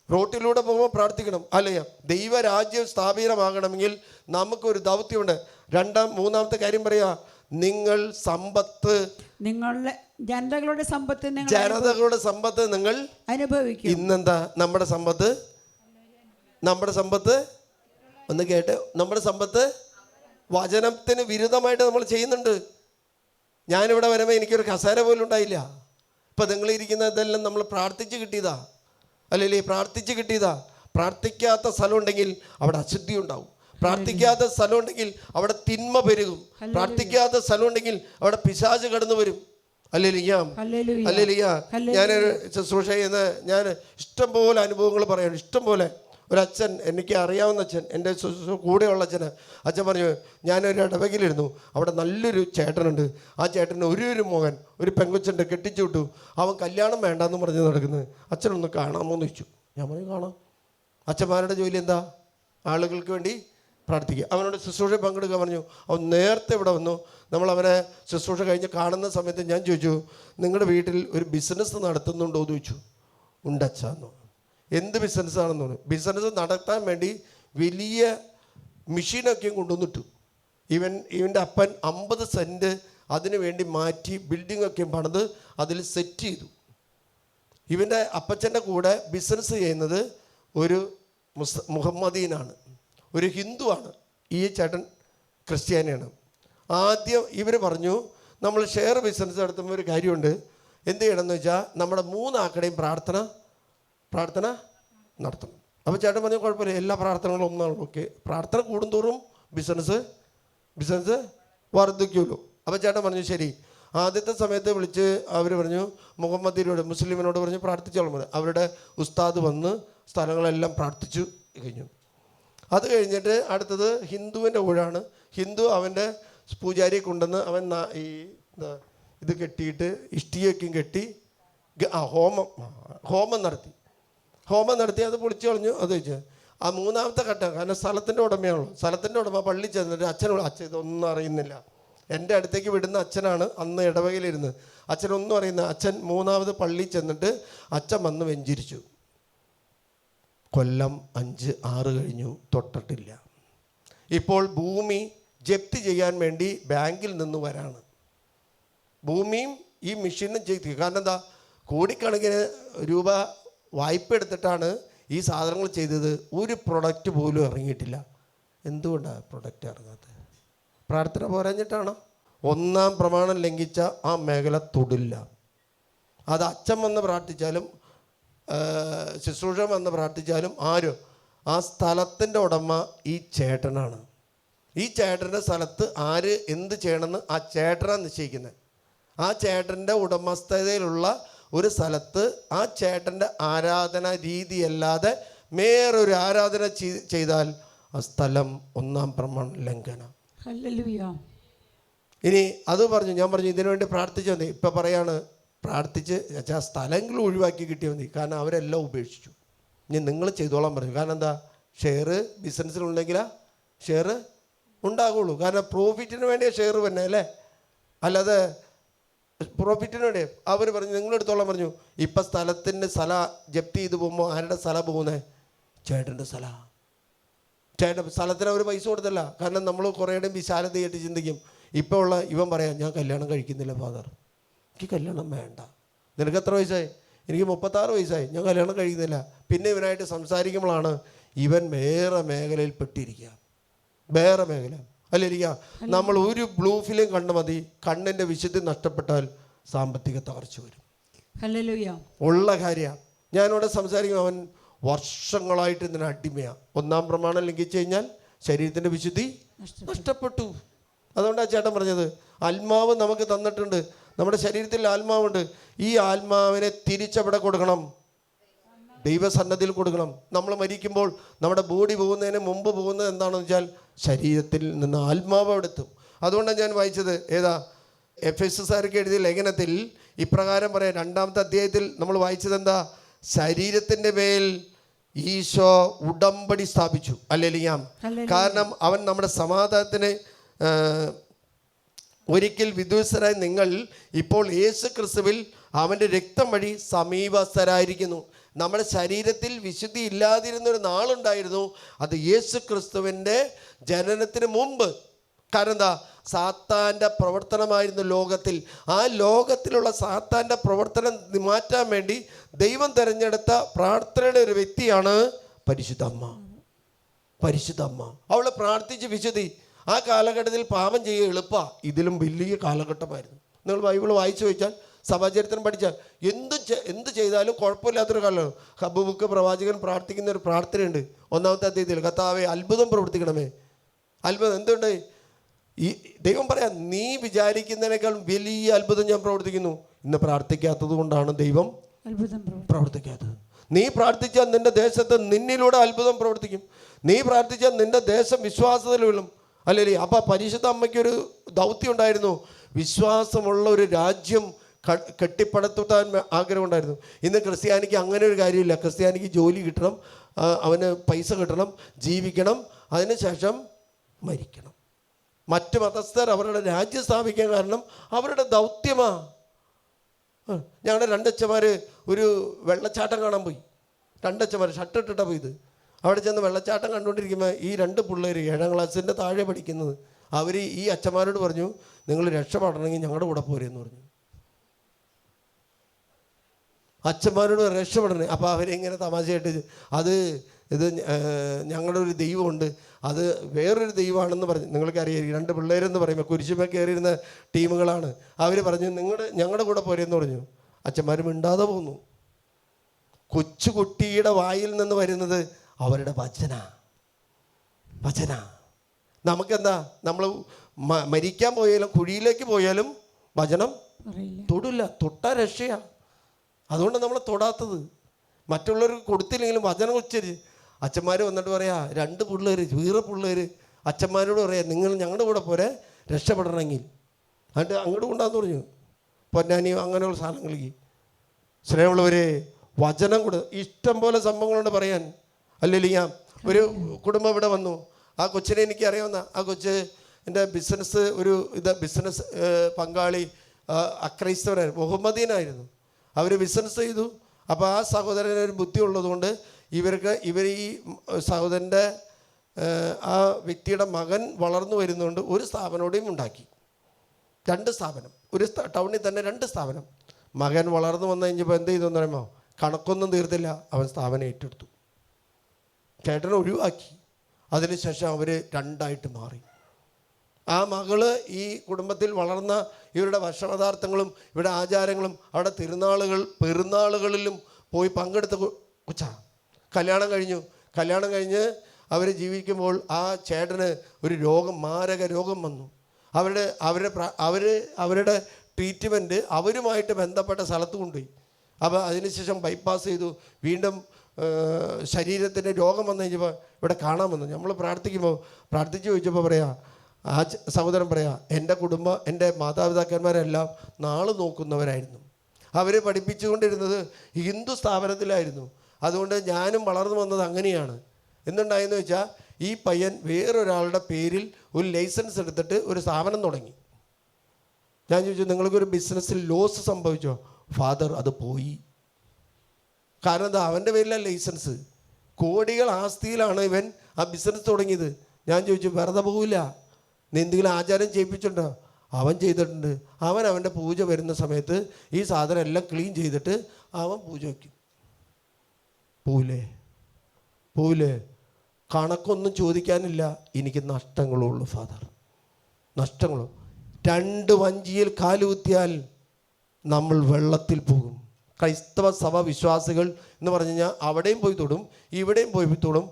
റോട്ടിലൂടെ പോകുമ്പോൾ പ്രാർത്ഥിക്കണം, അല്ലയോ? ദൈവരാജ്യം സ്ഥാപിതമാകണമെങ്കിൽ നമുക്കൊരു ദൗത്യമുണ്ട്. 3-ാമത്തെ കാര്യം പറയാ, നിങ്ങൾ സമ്പത്ത്, നിങ്ങളുടെ ജനതകളുടെ സമ്പത്ത് നിങ്ങൾ അനുഭവിക്കും. ഇന്നെന്താ നമ്മുടെ സമ്പത്ത്? ഒന്ന് കേട്ട്, നമ്മുടെ സമ്പത്ത് വചനത്തിന് വിരുദ്ധമായിട്ട് നമ്മൾ ചെയ്യുന്നുണ്ട്. ഞാനിവിടെ വരുമ്പോൾ എനിക്കൊരു കസേര പോലും ഉണ്ടായില്ല. ഇപ്പം നിങ്ങളിരിക്കുന്ന ഇതെല്ലാം നമ്മൾ പ്രാർത്ഥിച്ച് കിട്ടിയതാ, അല്ലല്ലേ? പ്രാർത്ഥിച്ച് കിട്ടിയതാ. പ്രാർത്ഥിക്കാത്ത സ്ഥലം ഉണ്ടെങ്കിൽ അവിടെ അശുദ്ധി ഉണ്ടാവും. പ്രാർത്ഥിക്കാത്ത സ്ഥലം ഉണ്ടെങ്കിൽ അവിടെ തിന്മ പെരുകും. പ്രാർത്ഥിക്കാത്ത സ്ഥലം ഉണ്ടെങ്കിൽ അവിടെ പിശാച് കടന്നു വരും. അല്ലേലിയാ. ഞാനൊരു ശുശ്രൂഷ ചെയ്യുന്ന, ഞാൻ ഇഷ്ടംപോലെ അനുഭവങ്ങൾ പറയാണ്. ഇഷ്ടംപോലെ ഒരു അച്ഛൻ, എനിക്ക് അറിയാവുന്ന അച്ഛൻ, എൻ്റെ കൂടെയുള്ള അച്ഛൻ പറഞ്ഞു, ഞാനൊരു ഇടവകയിലിരുന്നു. അവിടെ നല്ലൊരു ചേട്ടനുണ്ട്. ആ ചേട്ടന് ഒരു മകൻ, ഒരു പെങ്കൊച്ചുണ്ട്, കെട്ടിച്ചു വിട്ടു. അവൻ കല്യാണം വേണ്ടെന്ന് പറഞ്ഞ് നടക്കുന്നത്. അച്ഛനൊന്ന് കാണാമോ എന്ന് ചോദിച്ചു. ഞാൻ പറഞ്ഞു കാണാം. അച്ഛന്മാരുടെ ജോലി എന്താ? ആളുകൾക്ക് വേണ്ടി പ്രാർത്ഥിക്കുക. അവനോട് ശുശ്രൂഷ പങ്കെടുക്കാൻ പറഞ്ഞു. അവൻ നേരത്തെ ഇവിടെ വന്നു. നമ്മൾ അവനെ ശുശ്രൂഷ കഴിഞ്ഞ് കാണുന്ന സമയത്ത് ഞാൻ ചോദിച്ചു, നിങ്ങളുടെ വീട്ടിൽ ഒരു ബിസിനസ് നടത്തുന്നുണ്ടോ എന്ന് ചോദിച്ചു. ഉണ്ടച്ചാന്ന്. എന്ത് ബിസിനസ്സാണെന്ന് പറഞ്ഞു. ബിസിനസ് നടത്താൻ വേണ്ടി വലിയ മെഷീനൊക്കെയും കൊണ്ടുവന്നിട്ടു. ഇവൻ്റെ അപ്പൻ 50 സെൻറ്റ് അതിനു വേണ്ടി മാറ്റി ബിൽഡിങ്ങൊക്കെയും പണിത് അതിൽ സെറ്റ് ചെയ്തു. ഇവൻ്റെ അപ്പച്ചൻ്റെ കൂടെ ബിസിനസ് ചെയ്യുന്നത് ഒരു മുഹമ്മദീനാണ്, ഒരു ഹിന്ദുവാണ്. ഈ ചേട്ടൻ ക്രിസ്ത്യാനിയാണ്. ആദ്യം ഇവർ പറഞ്ഞു, നമ്മൾ ഷെയർ ബിസിനസ് നടത്തുമ്പോൾ ഒരു കാര്യമുണ്ട്, എന്ത് ചെയ്യണമെന്ന് വെച്ചാൽ നമ്മുടെ 3 ആക്കടെയും പ്രാർത്ഥന നടത്തണം. അപ്പോൾ ചേട്ടൻ പറഞ്ഞു, കുഴപ്പമില്ല, എല്ലാ പ്രാർത്ഥനകളും ഒന്നാണ്. ഓക്കെ. പ്രാർത്ഥന കൂടുന്തോറും ബിസിനസ് വർദ്ധിക്കുമല്ലോ. അപ്പോൾ ചേട്ടൻ പറഞ്ഞു ശരി. ആദ്യത്തെ സമയത്ത് വിളിച്ച് അവർ പറഞ്ഞു, മുസ്ലിമിനോട് പറഞ്ഞ് പ്രാർത്ഥിച്ചോളാം. അവരുടെ ഉസ്താദ് വന്ന് സ്ഥലങ്ങളെല്ലാം പ്രാർത്ഥിച്ചു കഴിഞ്ഞു. അത് കഴിഞ്ഞിട്ട് അടുത്തത് ഹിന്ദുവിൻ്റെ ഊഴാണ്. ഹിന്ദു അവൻ്റെ പൂജാരിയെ കൊണ്ടുവന്ന് അവൻ ഇത് കെട്ടിയിട്ട് ഇഷ്ടികയൊക്കെയും കെട്ടി ഹോമം നടത്തി അത് പൊളിച്ചു കളഞ്ഞു. അത് വെച്ച് ആ 3-ാമത്തെ ഘട്ടം, കാരണം സ്ഥലത്തിൻ്റെ ഉടമയാണല്ലോ. സ്ഥലത്തിൻ്റെ ഉടമ പള്ളി ചെന്നിട്ട് അച്ഛൻ ഇതൊന്നും അറിയുന്നില്ല. എൻ്റെ അടുത്തേക്ക് വിടുന്ന അച്ഛനാണ് അന്ന് ഇടവകയിലിരുന്ന്. അച്ഛനൊന്നും അറിയുന്ന അച്ഛൻ 3-ാമത് പള്ളി ചെന്നിട്ട് അച്ഛൻ വന്ന് വെഞ്ചിരിച്ചു. കൊല്ലം 5-6 കഴിഞ്ഞു, തൊട്ടിട്ടില്ല. ഇപ്പോൾ ഭൂമി ജപ്തി ചെയ്യാൻ വേണ്ടി ബാങ്കിൽ നിന്ന് വരാണ്. ഭൂമിയും ഈ മെഷീനും ചെയ്തു. കാരണം എന്താ? കോടിക്കണക്കിന് രൂപ വായ്പ എടുത്തിട്ടാണ് ഈ സാധനങ്ങൾ ചെയ്തത്. ഒരു പ്രൊഡക്റ്റ് പോലും ഇറങ്ങിയിട്ടില്ല. എന്തുകൊണ്ടാണ് പ്രൊഡക്റ്റ് ഇറങ്ങാത്തത്? പ്രാർത്ഥന പോരാഞ്ഞിട്ടാണോ? ഒന്നാം പ്രമാണം ലംഘിച്ച ആ മേഖല തൊടില്ല. അത് അച്ഛൻ വന്ന് പ്രാർത്ഥിച്ചാലും ശുശ്രൂഷ വന്ന് പ്രാർത്ഥിച്ചാലും ആരും, ആ സ്ഥലത്തിൻ്റെ ഉടമ ഈ ചേട്ടനാണ്. ഈ ചേട്ടൻ്റെ സ്ഥലത്ത് ആര് എന്ത് ചെയ്യണമെന്ന് ആ ചേട്ടനാണ് നിശ്ചയിക്കുന്നത്. ആ ചേട്ടൻ്റെ ഉടമസ്ഥതയിലുള്ള ഒരു സ്ഥലത്ത് ആ ചേട്ടൻ്റെ ആരാധന രീതിയല്ലാതെ വേറൊരു ആരാധന ചെയ്താൽ ആ സ്ഥലം ഒന്നാം പ്രമാണ ലംഘനം. ഇനി അത് പറഞ്ഞു, ഞാൻ പറഞ്ഞു ഇതിനു വേണ്ടി പ്രാർത്ഥിച്ചാൽ മതി. ഇപ്പം പറയാണ് പ്രാർത്ഥിച്ച് ആ സ്ഥലങ്ങളും ഒഴിവാക്കി കിട്ടിയാൽ മതി. കാരണം അവരെല്ലാം ഉപേക്ഷിച്ചു. ഇനി നിങ്ങൾ ചെയ്തോളാൻ പറഞ്ഞു. കാരണം എന്താ? ഷെയർ ബിസിനസ്സിലുണ്ടെങ്കിലാ ഷെയർ ഉണ്ടാകുള്ളൂ. കാരണം പ്രോഫിറ്റിന് വേണ്ടിയ ഷെയർ തന്നെ അല്ലേ, അല്ലാതെ പ്രോഫിറ്റിന് വേണ്ടി. അവർ പറഞ്ഞു നിങ്ങളെടുത്തോളം പറഞ്ഞു. ഇപ്പം സ്ഥലത്തിൻ്റെ സ്ഥലം ജപ്തി ചെയ്ത് പോകുമ്പോൾ ആരുടെ സ്ഥലം പോകുന്നത്? ചേട്ടൻ്റെ സ്ഥലമാണ്. ചേട്ടൻ സ്ഥലത്തിന് അവർ പൈസ കൊടുത്തല്ല. കാരണം നമ്മൾ കുറേയുടെ വിശാലതയായിട്ട് ചിന്തിക്കും. ഇപ്പോൾ ഉള്ള ഇവൻ പറയാം ഞാൻ കല്യാണം കഴിക്കുന്നില്ല ഫാദർ, എനിക്ക് കല്യാണം വേണ്ട. നിനക്ക് എത്ര വയസ്സായി? എനിക്ക് 36 വയസ്സായി, ഞാൻ കല്യാണം കഴിക്കുന്നില്ല. പിന്നെ ഇവനായിട്ട് സംസാരിക്കുമ്പോഴാണ് ഇവൻ വേറെ മേഖലയിൽ പെട്ടിരിക്കുക. വേറെ മേഖല അല്ല ഇരിക്കുക. നമ്മൾ ഒരു ബ്ലൂ ഫിലിം കണ്ട മതി, കണ്ണിൻ്റെ വിശുദ്ധി നഷ്ടപ്പെട്ടാൽ സാമ്പത്തിക തകർച്ച വരും. ഉള്ള കാര്യമാണ്. ഞാനിവിടെ സംസാരിക്കും. അവൻ വർഷങ്ങളായിട്ട് ഇതിന് അടിമയാണ്. ഒന്നാം പ്രമാണം ലംഘിച്ചു കഴിഞ്ഞാൽ ശരീരത്തിൻ്റെ വിശുദ്ധി നഷ്ടപ്പെട്ടു. അതുകൊണ്ടാണ് ചേട്ടൻ പറഞ്ഞത് ആത്മാവ് നമുക്ക് തന്നിട്ടുണ്ട്, നമ്മുടെ ശരീരത്തിൽ ആത്മാവുണ്ട്. ഈ ആത്മാവിനെ തിരിച്ചവിടെ കൊടുക്കണം, ദൈവസന്നദ്ധിയിൽ കൊടുക്കണം. നമ്മൾ മരിക്കുമ്പോൾ നമ്മുടെ ബോഡി പോകുന്നതിന് മുമ്പ് പോകുന്നത് എന്താണെന്ന് വെച്ചാൽ ശരീരത്തിൽ നിന്ന് ആത്മാവ് എടുത്തും. അതുകൊണ്ടാണ് ഞാൻ വായിച്ചത് ഏതാ എഫെസസുകാർക്ക് എഴുതിയ ലേഖനത്തിൽ ഇപ്രകാരം പറയാം. 2-ാമത്തെ അധ്യായത്തിൽ നമ്മൾ വായിച്ചത് എന്താ? ശരീരത്തിൻ്റെ മേൽ ഈശോ ഉടമ്പടി സ്ഥാപിച്ചു. ഹല്ലേലൂയ. കാരണം അവൻ നമ്മുടെ സമാധാനത്തിന് ഒരിക്കൽ വിദൂഷരായ നിങ്ങൾ ഇപ്പോൾ യേശു ക്രിസ്തുവിൽ അവൻ്റെ രക്തം വഴി സമീപസ്ഥരായിരിക്കുന്നു. നമ്മുടെ ശരീരത്തിൽ വിശുദ്ധി ഇല്ലാതിരുന്നൊരു നാളുണ്ടായിരുന്നു. അത് യേശു ക്രിസ്തുവിൻ്റെ ജനനത്തിന് മുമ്പ്. കാരണം എന്താ? സാത്താൻ്റെ പ്രവർത്തനമായിരുന്നു ലോകത്തിൽ. ആ ലോകത്തിലുള്ള സാത്താൻ്റെ പ്രവർത്തനം മാറ്റാൻ വേണ്ടി ദൈവം തിരഞ്ഞെടുത്ത പ്രാർത്ഥനയുടെ ഒരു വ്യക്തിയാണ് പരിശുദ്ധ അമ്മ. പരിശുദ്ധ അമ്മ അവൾ പ്രാർത്ഥിച്ച് വിശുദ്ധി. ആ കാലഘട്ടത്തിൽ പാപം ചെയ്യുക എളുപ്പമാണ്. ഇതിലും വലിയ കാലഘട്ടമായിരുന്നു. നിങ്ങൾ ബൈബിൾ വായിച്ചു വെച്ചാൽ സഭാചരിത്രം പഠിച്ചാൽ എന്ത് ചെയ്താലും കുഴപ്പമില്ലാത്തൊരു കാലമാണ്. ഹബൂബുക്ക് പ്രവാചകൻ പ്രാർത്ഥിക്കുന്ന ഒരു പ്രാർത്ഥനയുണ്ട് 1-ാമത്തെ അധ്യായത്തിൽ. കർത്താവേ അത്ഭുതം പ്രവർത്തിക്കണമേ. അത്ഭുതം എന്തുണ്ട്? ഈ ദൈവം പറയാം നീ വിചാരിക്കുന്നതിനേക്കാൾ വലിയ അത്ഭുതം ഞാൻ പ്രവർത്തിക്കുന്നു. ഇന്ന് പ്രാർത്ഥിക്കാത്തത് കൊണ്ടാണ് ദൈവം പ്രവർത്തിക്കാത്തത്. നീ പ്രാർത്ഥിച്ചാൽ നിന്റെ ദേശത്ത് നിന്നിലൂടെ അത്ഭുതം പ്രവർത്തിക്കും. നീ പ്രാർത്ഥിച്ചാൽ നിന്റെ ദേശം വിശ്വാസത്തിൽ വീഴും. അല്ലേ? അപ്പം പരിശുദ്ധ അമ്മയ്ക്കൊരു ദൗത്യം ഉണ്ടായിരുന്നു. വിശ്വാസമുള്ള ഒരു രാജ്യം കെട്ടിപ്പടുത്താൻ ആഗ്രഹമുണ്ടായിരുന്നു. ഇന്ന് ക്രിസ്ത്യാനിക്ക് അങ്ങനെ ഒരു കാര്യമില്ല. ക്രിസ്ത്യാനിക്ക് ജോലി കിട്ടണം, അവന് പൈസ കിട്ടണം, ജീവിക്കണം, അതിനുശേഷം മരിക്കണം. മറ്റ് മതസ്ഥർ അവരുടെ രാജ്യം സ്ഥാപിക്കാൻ കാരണം അവരുടെ ദൗത്യമാണ്. ഞങ്ങളുടെ 2 അച്ഛന്മാർ ഒരു വെള്ളച്ചാട്ടം കാണാൻ പോയി. 2 അച്ഛന്മാർ ഷർട്ടിട്ടിട്ടാണ് പോയത്. അവിടെ ചെന്ന് വെള്ളച്ചാട്ടം കണ്ടുകൊണ്ടിരിക്കുമ്പോൾ ഈ 2 പിള്ളേർ 7ാം ക്ലാസ്സിൻ്റെ താഴെ പഠിക്കുന്നത് അവർ ഈ അച്ഛന്മാരോട് പറഞ്ഞു നിങ്ങൾ രക്ഷപ്പെടണമെങ്കിൽ ഞങ്ങളുടെ കൂടെ പോരെന്ന് പറഞ്ഞു. അച്ഛന്മാരോട് രക്ഷപ്പെടണേ. അപ്പോൾ അവരിങ്ങനെ തമാശയായിട്ട് ഇത് ഞങ്ങളുടെ ഒരു ദൈവമുണ്ട്, അത് വേറൊരു ദൈവമാണെന്ന് പറഞ്ഞു. നിങ്ങൾക്കറിയാം 2 പിള്ളേരെന്ന് പറയുമ്പോൾ കുരിശുമേ കയറിയിരുന്ന ടീമുകളാണ്. അവർ പറഞ്ഞു ഞങ്ങളുടെ കൂടെ പോരെന്ന് പറഞ്ഞു. അച്ഛന്മാർ മിണ്ടാതെ പോന്നു. കൊച്ചുകുട്ടിയുടെ വായിൽ നിന്ന് വരുന്നത് അവരുടെ വചന. നമുക്കെന്താ? നമ്മൾ മരിക്കാൻ പോയാലും കുഴിയിലേക്ക് പോയാലും വചനം തൊടില്ല. തൊട്ടാൽ രക്ഷയാണ്. അതുകൊണ്ട് നമ്മൾ തൊടാത്തത്. മറ്റുള്ളവർക്ക് കൊടുത്തില്ലെങ്കിലും വചനം ഉച്ചരിച്ച് അച്ഛന്മാർ വന്നിട്ട് പറയാ 2 പിള്ളേർ വീറ പിള്ളേർ അച്ഛന്മാരോട് പറയാം നിങ്ങൾ ഞങ്ങളുടെ കൂടെ പോരെ രക്ഷപ്പെടണമെങ്കിൽ. എന്നിട്ട് അങ്ങോട്ട് കൊണ്ടാന്ന് പറഞ്ഞു. പൊന്നാനി അങ്ങനെയുള്ള സാധനങ്ങൾക്ക് സ്നേഹമുള്ളവരെ വചനം കൂടെ ഇഷ്ടം പോലെ സംഭവങ്ങളുണ്ട് പറയാൻ. അല്ലെങ്കിൽ ഒരു കുടുംബം ഇവിടെ വന്നു. ആ കൊച്ചിനെ എനിക്ക് അറിയാവുന്ന ആ കൊച്ച് എൻ്റെ ബിസിനസ് പങ്കാളി അക്രൈസ്തവനായിരുന്നു, മുഹമ്മദീനായിരുന്നു. അവർ ബിസിനസ് ചെയ്തു. അപ്പോൾ ആ സഹോദരന് ഒരു ബുദ്ധി ഉള്ളതുകൊണ്ട് ഇവർ ഈ സഹോദരൻ്റെ ആ വ്യക്തിയുടെ മകൻ വളർന്നു വരുന്നതുകൊണ്ട് ഒരു സ്ഥാപനം കൂടെയും ഉണ്ടാക്കി. 2 സ്ഥാപനം, ഒരു ടൗണിൽ തന്നെ 2 സ്ഥാപനം. മകൻ വളർന്നു വന്നു കഴിഞ്ഞപ്പോൾ എന്ത് ചെയ്തെന്ന് പറയുമ്പോൾ കണക്കൊന്നും തീർത്തില്ല, അവൻ സ്ഥാപനം ഏറ്റെടുത്തു. ചേട്ടനെ ഒഴിവാക്കി. അതിനുശേഷം അവർ രണ്ടായിട്ട് മാറി. ആ മകള് ഈ കുടുംബത്തിൽ വളർന്ന ഇവരുടെ ഭക്ഷണപദാർത്ഥങ്ങളും ഇവരുടെ ആചാരങ്ങളും അവിടെ പെരുന്നാളുകളിലും പോയി പങ്കെടുത്ത കൊച്ചാ. കല്യാണം കഴിഞ്ഞ് അവർ ജീവിക്കുമ്പോൾ ആ ചേട്ടന് ഒരു മാരക രോഗം വന്നു. അവരുടെ ട്രീറ്റ്മെൻറ്റ് അവരുമായിട്ട് ബന്ധപ്പെട്ട സ്ഥലത്ത് കൊണ്ടുപോയി. അപ്പോൾ അതിനുശേഷം ബൈപ്പാസ് ചെയ്തു. വീണ്ടും ശരീരത്തിന് രോഗം വന്നു കഴിഞ്ഞപ്പോൾ ഇവിടെ കാണാൻ വന്നു. നമ്മൾ പ്രാർത്ഥിച്ച് ചോദിച്ചപ്പോൾ ആ സഹോദരൻ എൻ്റെ കുടുംബം, എൻ്റെ മാതാപിതാക്കന്മാരെല്ലാം നാളെ നോക്കുന്നവരായിരുന്നു. അവർ പഠിപ്പിച്ചുകൊണ്ടിരുന്നത് ഹിന്ദു സ്ഥാപനത്തിലായിരുന്നു. അതുകൊണ്ട് ഞാനും വളർന്നു വന്നത് അങ്ങനെയാണ്. എന്തുണ്ടായെന്ന് വെച്ചാൽ ഈ പയ്യൻ വേറൊരാളുടെ പേരിൽ ഒരു ലൈസൻസ് എടുത്തിട്ട് ഒരു സ്ഥാപനം തുടങ്ങി. ഞാൻ ചോദിച്ചു, നിങ്ങൾക്കൊരു ബിസിനസ്സിൽ ലോസ് സംഭവിച്ചോ? ഫാദർ, അത് പോയി. കാരണം എന്താ, അവൻ്റെ പേരിലാണ് ലൈസൻസ്. കോടികൾ ആസ്തിയിലാണ് ഇവൻ ആ ബിസിനസ് തുടങ്ങിയത്. ഞാൻ ചോദിച്ചു, വെറുതെ പോകില്ല, നീ എന്തെങ്കിലും ആചാരം ചെയ്യിപ്പിച്ചിട്ടുണ്ടോ? അവൻ ചെയ്തിട്ടുണ്ട്. അവൻ്റെ പൂജ വരുന്ന സമയത്ത് ഈ സാധനം എല്ലാം ക്ലീൻ ചെയ്തിട്ട് അവൻ പൂജ വയ്ക്കും. പോവില്ലേ? കണക്കൊന്നും ചോദിക്കാനില്ല. എനിക്ക് നഷ്ടങ്ങളുള്ളൂ ഫാദർ, നഷ്ടങ്ങളും. 2 വഞ്ചിയിൽ കാലുകുത്തിയാൽ നമ്മൾ വെള്ളത്തിൽ പോകും. ക്രൈസ്തവ സഭ വിശ്വാസികൾ എന്ന് പറഞ്ഞു കഴിഞ്ഞാൽ അവിടെയും പോയി തൊടും, ഇവിടെയും പോയി തൊടും,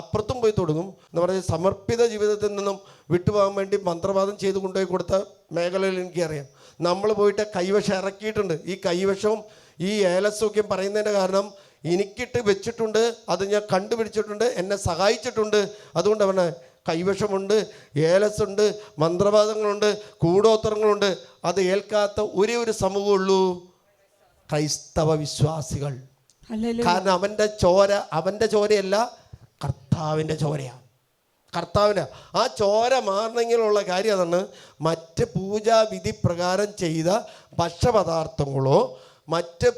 അപ്പുറത്തും പോയി തുടങ്ങും എന്ന് പറഞ്ഞാൽ സമർപ്പിത ജീവിതത്തിൽ നിന്നും വിട്ടുപോകാൻ വേണ്ടി മന്ത്രവാദം ചെയ്ത് കൊണ്ടുപോയി കൊടുത്ത മേഖലയിൽ എനിക്കറിയാം. നമ്മൾ പോയിട്ട് കൈവശം ഇറക്കിയിട്ടുണ്ട്. ഈ കൈവശവും ഈ ഏലസൗഖ്യം പറയുന്നതിൻ്റെ കാരണം എനിക്കിട്ട് വെച്ചിട്ടുണ്ട്, അത് ഞാൻ കണ്ടുപിടിച്ചിട്ടുണ്ട്, എന്നെ സഹായിച്ചിട്ടുണ്ട്. അതുകൊണ്ട് അവന് കൈവശമുണ്ട്, ഏലസുണ്ട്, മന്ത്രവാദങ്ങളുണ്ട്, കൂടോത്രങ്ങളുണ്ട്. അത് ഏൽക്കാത്ത ഒരേ ഒരു സമൂഹമുള്ളൂ, ക്രൈസ്തവ വിശ്വാസികൾ. കാരണം അവൻ്റെ ചോരയല്ല, കർത്താവിൻ്റെ ചോരയാണ്. കർത്താവിൻ്റെ ആ ചോര മാറണമെങ്കിലുള്ള കാര്യം അതാണ്. മറ്റ് പൂജാവിധി പ്രകാരം ചെയ്ത ഭക്ഷ്യപദാർത്ഥങ്ങളോ മറ്റ്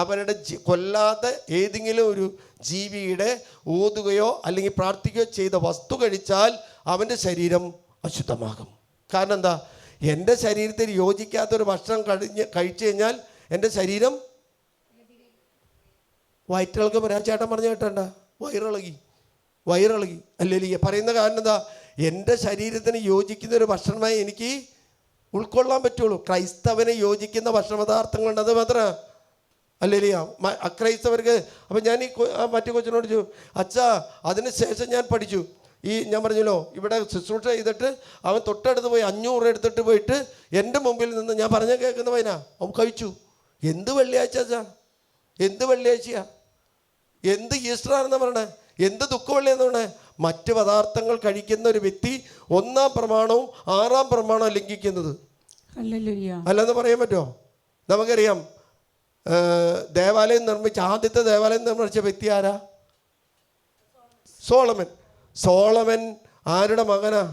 അവരുടെ കൊല്ലാത്ത ഏതെങ്കിലും ഒരു ജീവിയുടെ ഊതുകയോ അല്ലെങ്കിൽ പ്രാർത്ഥിക്കുകയോ ചെയ്ത വസ്തു കഴിച്ചാൽ അവൻ്റെ ശരീരം അശുദ്ധമാകും. കാരണം എന്താ, എൻ്റെ ശരീരത്തിൽ യോജിക്കാത്തൊരു ഭക്ഷണം കഴിച്ചു കഴിഞ്ഞാൽ എൻ്റെ ശരീരം വയറ്റിളക്കം വരാൻ. ചേട്ടൻ പറഞ്ഞു കേട്ടണ്ട, വയറിളകി അല്ലേ പറയുന്ന കാരണം എന്താ, എൻ്റെ ശരീരത്തിന് യോജിക്കുന്ന ഒരു ഭക്ഷണമായി എനിക്ക് ഉൾക്കൊള്ളാൻ പറ്റുള്ളൂ. ക്രൈസ്തവന് യോജിക്കുന്ന ഭക്ഷണപദാർത്ഥങ്ങളുണ്ട്, അത് മാത്രം അല്ലേ അക്രൈസ്തവർക്ക്. അപ്പം ഞാൻ ഈ മറ്റു കൊച്ചിനോട് ചോദിച്ചു, അച്ഛാ അതിന് ശേഷം ഞാൻ പഠിച്ചു. ഞാൻ പറഞ്ഞല്ലോ, ഇവിടെ ശുശ്രൂഷ ചെയ്തിട്ട് അവൻ തൊട്ടടുത്ത് പോയി 500 എടുത്തിട്ട് പോയിട്ട് എൻ്റെ മുമ്പിൽ നിന്ന് ഞാൻ പറഞ്ഞ കേൾക്കുന്ന പയ്യനാ, അവൻ കഴിച്ചു. എന്ത് വെള്ളിയാഴ്ച അച്ഛാ, എന്ത് വെള്ളിയാഴ്ചയാ, എന്ത് ഈസ്റ്ററാണെന്ന് പറയണേ, എന്ത് ദുഃഖവെള്ളിയെന്ന് പറയണേ. മറ്റ് പദാർത്ഥങ്ങൾ കഴിക്കുന്ന ഒരു വ്യക്തി 1-ാം പ്രമാണവും 6-ാം പ്രമാണവും ലംഘിക്കുന്നത് അല്ലെന്ന് പറയാൻ പറ്റുമോ? നമുക്കറിയാം, ആദ്യത്തെ ദേവാലയം നിർമ്മിച്ച വ്യക്തി ആരാ? സോളമൻ ആരുടെ മകനാ?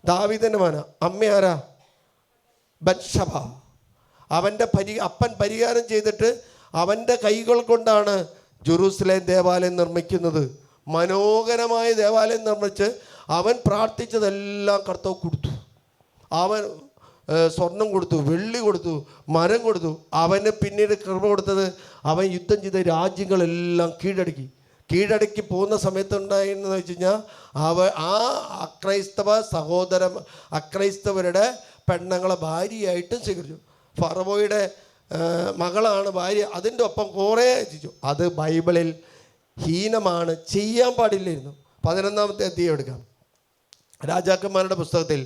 ദാവീദിന്റെ മകനാ. അമ്മ ആരാ? ബത്ശബ. അവൻ്റെ അപ്പൻ പരിഹാരം ചെയ്തിട്ട് അവൻ്റെ കൈകൾ കൊണ്ടാണ് ജെറൂസലേം ദേവാലയം നിർമ്മിക്കുന്നത്. മനോഹരമായ ദേവാലയം നിർമ്മിച്ച് അവൻ പ്രാർത്ഥിച്ചതെല്ലാം കർത്താവ് കൊടുത്തു. അവൻ സ്വർണം കൊടുത്തു, വെള്ളി കൊടുത്തു, മരം കൊടുത്തു. അവന് പിന്നീട് കൃപ കൊടുത്തത്, അവൻ യുദ്ധം ചെയ്ത രാജ്യങ്ങളെല്ലാം കീഴടക്കി പോകുന്ന സമയത്തുണ്ടായെന്ന് വെച്ച് കഴിഞ്ഞാൽ അക്രൈസ്തവരുടെ പെണ്ണുങ്ങളെ ഭാര്യയായിട്ടും സ്വീകരിച്ചു. ഫറവോയുടെ മകളാണ് ഭാര്യ. അതിൻ്റെ ഒപ്പം കുറേ എത്തിച്ചു. അത് ബൈബിളിൽ ഹീനമാണ്, ചെയ്യാൻ പാടില്ലായിരുന്നു. 11-ാമത്തെ അധ്യായം എടുക്കാം. രാജാക്കന്മാരുടെ പുസ്തകത്തിൽ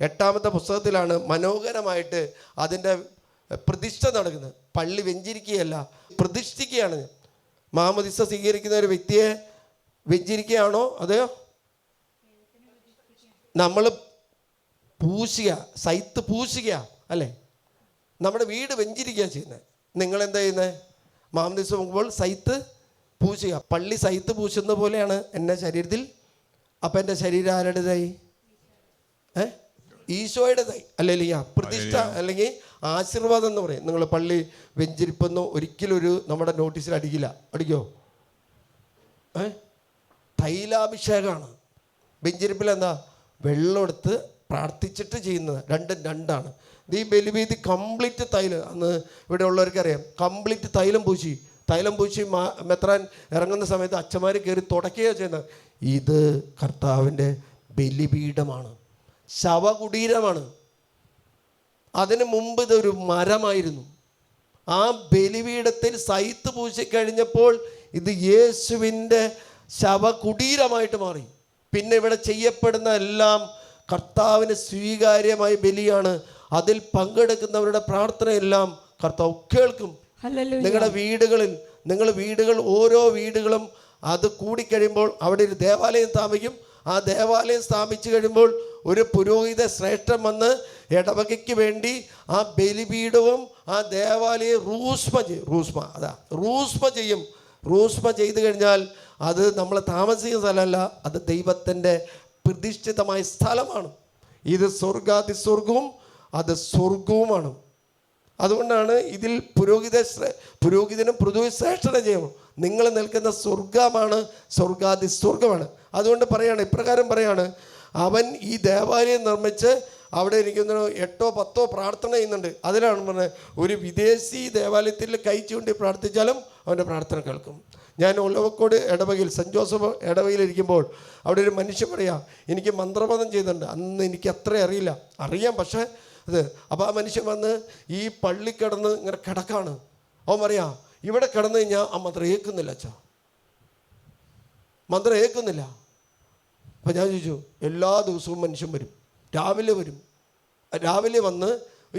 8-ാമത്തെ പുസ്തകത്തിലാണ് മനോഹരമായിട്ട് അതിൻ്റെ പ്രതിഷ്ഠ നടക്കുന്നത്. പള്ളി വെഞ്ചിരിക്കുകയല്ല, പ്രതിഷ്ഠിക്കുകയാണ്. മാമോദിസ സ്വീകരിക്കുന്ന ഒരു വ്യക്തിയെ വെഞ്ചിരിക്കുകയാണോ അതെയോ നമ്മൾ സൈത്ത് പൂശുക അല്ലേ? നമ്മുടെ വീട് വെഞ്ചിരിക്കുക ചെയ്യുന്നത്. നിങ്ങളെന്താ ചെയ്യുന്നത്? മാമോദിസ പോകുമ്പോൾ സൈത്ത് പൂശുക. പള്ളി സൈത്ത് പൂശുന്ന പോലെയാണ് എൻ്റെ ശരീരത്തിൽ. അപ്പം എൻ്റെ ശരീരം ആരുടേതായി? ഈശോയുടേതായി അല്ലേ? പ്രതിഷ്ഠ അല്ലെങ്കിൽ ആശീർവാദം എന്ന് പറയും. നിങ്ങൾ പള്ളി വെഞ്ചിരിപ്പൊന്നും ഒരിക്കലും നമ്മുടെ നോട്ടീസിൽ അടിക്കോ? തൈലാഭിഷേകമാണ്. വെഞ്ചിരിപ്പിൽ എന്താ? വെള്ളം എടുത്ത് പ്രാർത്ഥിച്ചിട്ട് ചെയ്യുന്നത്. രണ്ടും രണ്ടാണ്. ഈ ബലിവീതി കംപ്ലീറ്റ് തൈലം, അന്ന് ഇവിടെ ഉള്ളവർക്കറിയാം, കംപ്ലീറ്റ് തൈലം പൂശി മെത്രാൻ ഇറങ്ങുന്ന സമയത്ത് അച്ഛന്മാർ കയറി തുടക്കുകയാണ് ചെയ്യുന്നത്. ഇത് കർത്താവിൻ്റെ ബലിപീഠമാണ്, ശവകുടീരമാണ്. അതിന് മുമ്പ് ഇതൊരു മരമായിരുന്നു. ആ ബലിപീഠത്തിൽ സൈത്ത് പൂശിക്കഴിഞ്ഞപ്പോൾ ഇത് യേശുവിൻ്റെ ശവകുടീരമായിട്ട് മാറി. പിന്നെ ഇവിടെ ചെയ്യപ്പെടുന്ന എല്ലാം കർത്താവിന് സ്വീകാര്യമായ ബലിയാണ്. അതിൽ പങ്കെടുക്കുന്നവരുടെ പ്രാർത്ഥനയെല്ലാം കർത്താവ് കേൾക്കും. നിങ്ങളുടെ വീടുകൾ ഓരോ വീടുകളും അത് കൂടിക്കഴിയുമ്പോൾ അവിടെ ഒരു ദേവാലയം സ്ഥാപിക്കും. ആ ദേവാലയം സ്ഥാപിച്ചു കഴിയുമ്പോൾ ഒരു പുരോഹിത ശ്രേഷ്ഠൻ വന്ന് ഇടവകയ്ക്ക് വേണ്ടി ആ ബലിപീഠവും ആ ദേവാലയം റൂസ്മ ചെയ്യും. റൂസ്മ ചെയ്തു കഴിഞ്ഞാൽ അത് നമ്മൾ താമസിക്കുന്ന സ്ഥലമല്ല, അത് ദൈവത്തിൻ്റെ പ്രതിഷ്ഠിതമായ സ്ഥലമാണ്. ഇത് സ്വർഗാതിസ്വർഗവും അത് സ്വർഗവുമാണ്. അതുകൊണ്ടാണ് ഇതിൽ പുരോഹിതനും പുരോഹിത ശ്രേഷ്ഠത ചെയ്യണം. നിങ്ങൾ നിൽക്കുന്ന സ്വർഗമാണ്, സ്വർഗാതിസ്വർഗമാണ്. അതുകൊണ്ട് ഇപ്രകാരം പറയാണ്, അവൻ ഈ ദേവാലയം നിർമ്മിച്ച് അവിടെ ഇരിക്കുന്ന 8-10 പ്രാർത്ഥന ചെയ്യുന്നുണ്ട്. അതിലാണ് പറഞ്ഞത്, ഒരു വിദേശി ദേവാലയത്തിൽ കൈ ചൂണ്ടി പ്രാർത്ഥിച്ചാലും അവൻ്റെ പ്രാർത്ഥന കേൾക്കും. ഞാൻ ഒലവക്കോട് ഇടവകയിൽ, സെൻറ്റ് ജോസഫ് ഇടവകയിലിരിക്കുമ്പോൾ അവിടെ ഒരു മനുഷ്യൻ പറയാം, എനിക്ക് മന്ത്രവാദം ചെയ്തിട്ടുണ്ട്. അന്ന് എനിക്ക് അത്ര അറിയാം പക്ഷേ അപ്പോൾ ആ മനുഷ്യൻ വന്ന് ഈ പള്ളി കിടന്ന് ഇങ്ങനെ കിടക്കാണ്. അവൻ പറയാം, ഇവിടെ കിടന്നു കഴിഞ്ഞാൽ ആ മന്ത്രം ഏൽക്കുന്നില്ല അച്ഛാ, മന്ത്രം ഏൽക്കുന്നില്ല. അപ്പം ഞാൻ ചോദിച്ചു, എല്ലാ ദിവസവും മനുഷ്യൻ വരും, രാവിലെ വന്ന്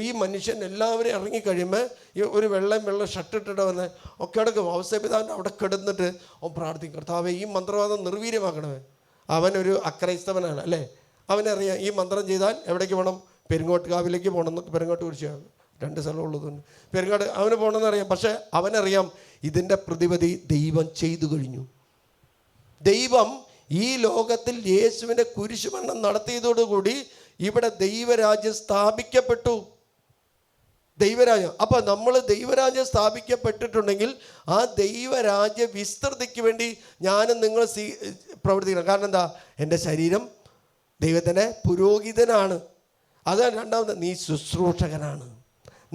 ഈ മനുഷ്യൻ എല്ലാവരും ഇറങ്ങിക്കഴിയുമ്പോൾ ഈ ഒരു വെള്ള ഷർട്ട് ഇട്ടിട്ട് വന്ന് ഒക്കെ കിടക്കും. അവസ്ഥപിതാവിൻ്റെ അവിടെ കിടന്നിട്ട് അവൻ പ്രാർത്ഥിക്കും, കർത്താവേ ഈ മന്ത്രവാദം നിർവീര്യമാക്കണമേ. അവനൊരു അക്രൈസ്തവനാണ് അല്ലേ, അവനറിയാം ഈ മന്ത്രം ചെയ്താൽ എവിടേക്ക് പോകണം, പെരുങ്ങോട്ടുകാവിലേക്ക് പോകണമെന്ന്. പെരുങ്ങോട്ട് കുറിച്ചാണ് 2 സ്ഥലമുള്ളതുകൊണ്ട് പെരുങ്ങോട്ട് അവന് പോകണമെന്നറിയാം. പക്ഷേ അവനറിയാം ഇതിൻ്റെ പ്രതിവിധി ദൈവം ചെയ്തു കഴിഞ്ഞു. ദൈവം ഈ ലോകത്തിൽ യേശുവിൻ്റെ കുരിശുമരണം നടത്തിയതോടുകൂടി ഇവിടെ ദൈവരാജ്യം സ്ഥാപിക്കപ്പെട്ടു. ദൈവരാജ്യം. അപ്പം നമ്മൾ ദൈവരാജ്യം സ്ഥാപിക്കപ്പെട്ടിട്ടുണ്ടെങ്കിൽ ആ ദൈവരാജ്യ വിസ്തൃതിക്ക് വേണ്ടി ഞാനും നിങ്ങൾ പ്രവർത്തിക്കണം. കാരണം എന്താ, എൻ്റെ ശരീരം ദൈവത്തിൻ്റെ പുരോഹിതനാണ്. അതാണ് രണ്ടാമത്, നീ ശുശ്രൂഷകനാണ്.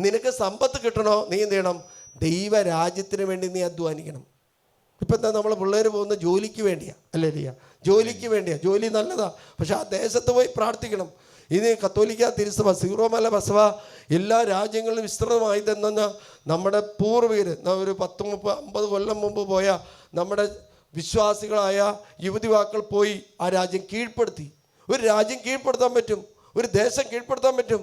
നിനക്ക് സമ്പത്ത് കിട്ടണോ, നീ എന്ത് ചെയ്യണം, ദൈവരാജ്യത്തിന് വേണ്ടി നീ അധ്വാനിക്കണം. ഇപ്പം എന്താ, നമ്മളെ പിള്ളേർ പോകുന്ന ജോലിക്ക് വേണ്ടിയാണ് അല്ലേ, ജോലിക്ക് വേണ്ടിയാണ്. ജോലി നല്ലതാണ്, പക്ഷെ ആ ദേശത്ത് പോയി പ്രാർത്ഥിക്കണം. ഇനി കത്തോലിക്ക തിരുസഭ, സീറോമല ബസവ എല്ലാ രാജ്യങ്ങളിലും വിസ്തൃതമായി തന്നെ നമ്മുടെ പൂർവികർ, ഒരു 10-50 കൊല്ലം മുമ്പ് പോയ നമ്മുടെ വിശ്വാസികളായ യുവതിവാക്കൾ പോയി ആ രാജ്യം കീഴ്പ്പെടുത്തി. ഒരു രാജ്യം കീഴ്പ്പെടുത്താൻ പറ്റും, ഒരു ദേശം കീഴ്പ്പെടുത്താൻ പറ്റും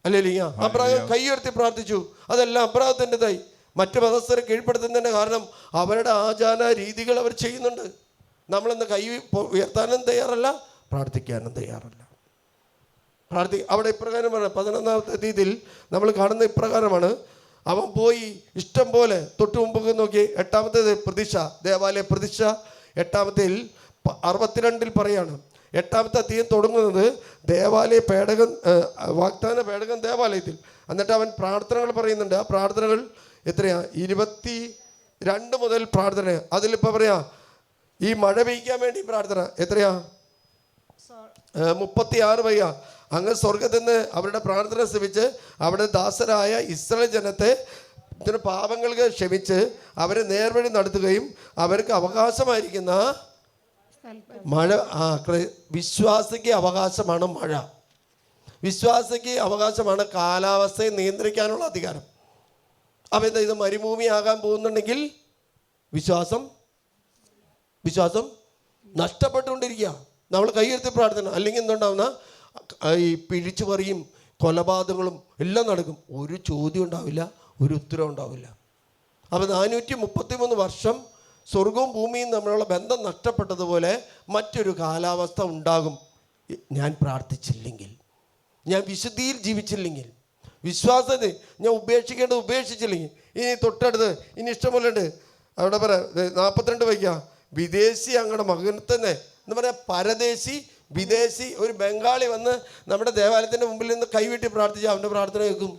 അല്ലേ. അബ്രാഹം കൈയുയർത്തി പ്രാർത്ഥിച്ചു, അതെല്ലാം അബ്രാഹത്തിൻ്റെതായി. മറ്റു മതസ്ഥരെ കീഴ്പ്പെടുത്തുന്നതിൻ്റെ കാരണം അവരുടെ ആചാര രീതികൾ അവർ ചെയ്യുന്നുണ്ട്. നമ്മളിന്ന് കൈ ഉയർത്താനും തയ്യാറല്ല, പ്രാർത്ഥിക്കാനും തയ്യാറല്ല. അവിടെ ഇപ്രകാരം പറഞ്ഞു, 11ാമത്തെ തീയതിയിൽ നമ്മൾ കാണുന്ന ഇപ്രകാരമാണ്. അവൻ പോയി ഇഷ്ടം പോലെ തൊട്ട് മുമ്പൊക്കെ നോക്കി 8ാമത്തെ പ്രതിഷ്ഠ, ദേവാലയ പ്രതിഷ്ഠ 8ാമത്തേൽ 62 പറയാണ്. 8ാമത്തെ തീയതി തുടങ്ങുന്നത് ദേവാലയ പേടകം, വാഗ്ദാന പേടകം ദേവാലയത്തിൽ. എന്നിട്ട് അവൻ പ്രാർത്ഥനകൾ പറയുന്നുണ്ട്. ആ പ്രാർത്ഥനകൾ എത്രയാ, 22 മുതൽ പ്രാർത്ഥന. അതിലിപ്പോൾ പറയാ, ഈ മഴ പെയ്ക്കാൻ വേണ്ടി പ്രാർത്ഥന എത്രയാ, 36 വയ്യ. അങ്ങ് സ്വർഗത്തിൽ നിന്ന് അവരുടെ പ്രാർത്ഥന ശ്രമിച്ച് അവിടെ ദാസരായ ഇസ്രായേൽ ജനത്തെ ഇതിന് പാപങ്ങൾക്ക് ക്ഷമിച്ച് അവരെ നേർവഴി നടത്തുകയും അവർക്ക് അവകാശമായിരിക്കുന്ന മഴ, വിശ്വാസിക്ക് അവകാശമാണ് മഴ, വിശ്വാസിക്ക് അവകാശമാണ് കാലാവസ്ഥയെ നിയന്ത്രിക്കാനുള്ള അധികാരം. അപ്പം എന്താ, ഇത് മരുഭൂമിയാകാൻ പോകുന്നുണ്ടെങ്കിൽ വിശ്വാസം നഷ്ടപ്പെട്ടുകൊണ്ടിരിക്കുക. നമ്മൾ കൈയെടുത്ത് പ്രാർത്ഥന, അല്ലെങ്കിൽ എന്തുണ്ടാവുന്ന ഈ പിഴിച്ചുപറിയും കൊലപാതകങ്ങളും എല്ലാം നടക്കും. ഒരു ചോദ്യം ഉണ്ടാവില്ല, ഒരു ഉത്തരവും ഉണ്ടാവില്ല. അപ്പോൾ 433 വർഷം സ്വർഗവും ഭൂമിയും തമ്മിലുള്ള ബന്ധം നഷ്ടപ്പെട്ടതുപോലെ മറ്റൊരു കാലാവസ്ഥ ഉണ്ടാകും. ഞാൻ പ്രാർത്ഥിച്ചില്ലെങ്കിൽ, ഞാൻ വിശുദ്ധിയിൽ ജീവിച്ചില്ലെങ്കിൽ, വിശ്വാസത്തെ ഞാൻ ഉപേക്ഷിച്ചില്ലെങ്കിൽ. ഇനി തൊട്ടടുത്ത് ഇനി ഇഷ്ടംപോലെ ഉണ്ട്. അവിടെ പറയാം 42 വയ്ക്കാം, വിദേശി അങ്ങടെ മകൻ തന്നെ എന്ന് പറയാം, പരദേശി വിദേശി. ഒരു ബംഗാളി വന്ന് നമ്മുടെ ദേവാലയത്തിൻ്റെ മുമ്പിൽ നിന്ന് കൈവിട്ടി പ്രാർത്ഥിച്ചാൽ അവൻ്റെ പ്രാർത്ഥന കേൾക്കും.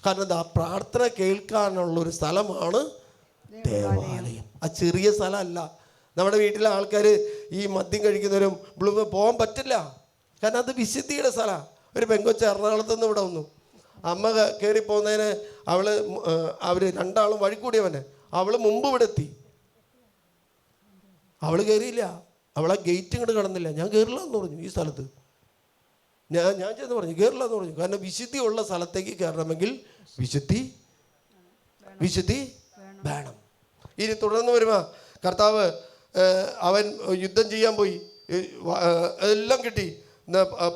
കാരണം എന്താ, പ്രാർത്ഥന കേൾക്കാനുള്ളൊരു സ്ഥലമാണ് ദേവാലയം. ആ ചെറിയ സ്ഥലമല്ല. നമ്മുടെ വീട്ടിലെ ആൾക്കാർ ഈ മദ്യം കഴിക്കുന്നവരും പോകാൻ പറ്റില്ല, കാരണം അത് വിശുദ്ധിയുടെ സ്ഥലമാണ്. ഒരു പെങ്കൊച്ച എറണാകുളത്ത് നിന്ന് ഇവിടെ വന്നു. അമ്മ കയറി പോകുന്നതിന് അവർ രണ്ടാളും വഴി കൂടിയവന്. അവൾ മുമ്പ് ഇവിടെ എത്തി. അവൾ കയറിയില്ല. അവളെ ഗേറ്റ് ഇങ്ങോട്ട് കടന്നില്ല. ഞാൻ കയറില്ല എന്ന് പറഞ്ഞു. ഈ സ്ഥലത്ത് ഞാൻ ചെന്ന് പറഞ്ഞു കയറില്ല എന്ന് പറഞ്ഞു. കാരണം വിശുദ്ധി ഉള്ള സ്ഥലത്തേക്ക് കയറണമെങ്കിൽ വിശുദ്ധി വേണം. ഇനി തുടർന്ന് വരുമ്പോൾ കർത്താവ് അവൻ യുദ്ധം ചെയ്യാൻ പോയി. എല്ലാം കിട്ടി.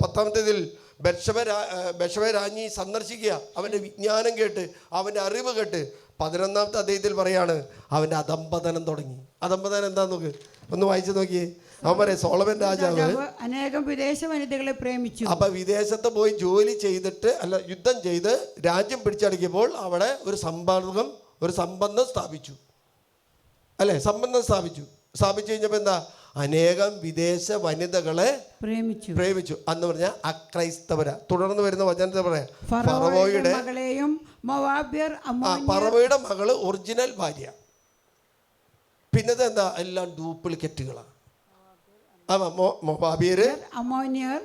10-ാമത്തേതിൽ ബത്ശേബ രാജ്ഞി സന്ദർശിക്കുക. അവൻ്റെ വിജ്ഞാനം കേട്ട്, അവൻ്റെ അറിവ് കേട്ട് 11-ാമത്തെ അധ്യായത്തിൽ പറയാണ് അവൻ്റെ അധംപതനം തുടങ്ങി. അധംപതനം എന്താന്ന് നോക്ക്, ഒന്ന് വായിച്ചു നോക്കിയേ. അവൻ പറയും സോളമൻ രാജാവ് അനേകം വിദേശ വനിതകളെ പ്രേമിച്ചു. അപ്പൊ വിദേശത്ത് പോയി ജോലി ചെയ്തിട്ട് യുദ്ധം ചെയ്ത് രാജ്യം പിടിച്ചടക്കിയപ്പോൾ അവിടെ ഒരു സമ്പന്നം സ്ഥാപിച്ചു. അല്ലെ, സമ്പന്നം സ്ഥാപിച്ചു കഴിഞ്ഞപ്പോൾ എന്താ, അനേകം വിദേശ വനിതകളെ പ്രേമിച്ചു എന്ന് പറഞ്ഞാൽ അക്രൈസ്തവരാ. തുടർന്ന് വരുന്ന വചനത്തെ പറയാം, ഫറവോയുടെ മകള് ഒറിജിനൽ ഭാര്യ. പിന്നത്തെ എന്താ, എല്ലാം ഡ്യൂപ്ലിക്കേറ്റുകളാണ്. മോവാബ്യര്,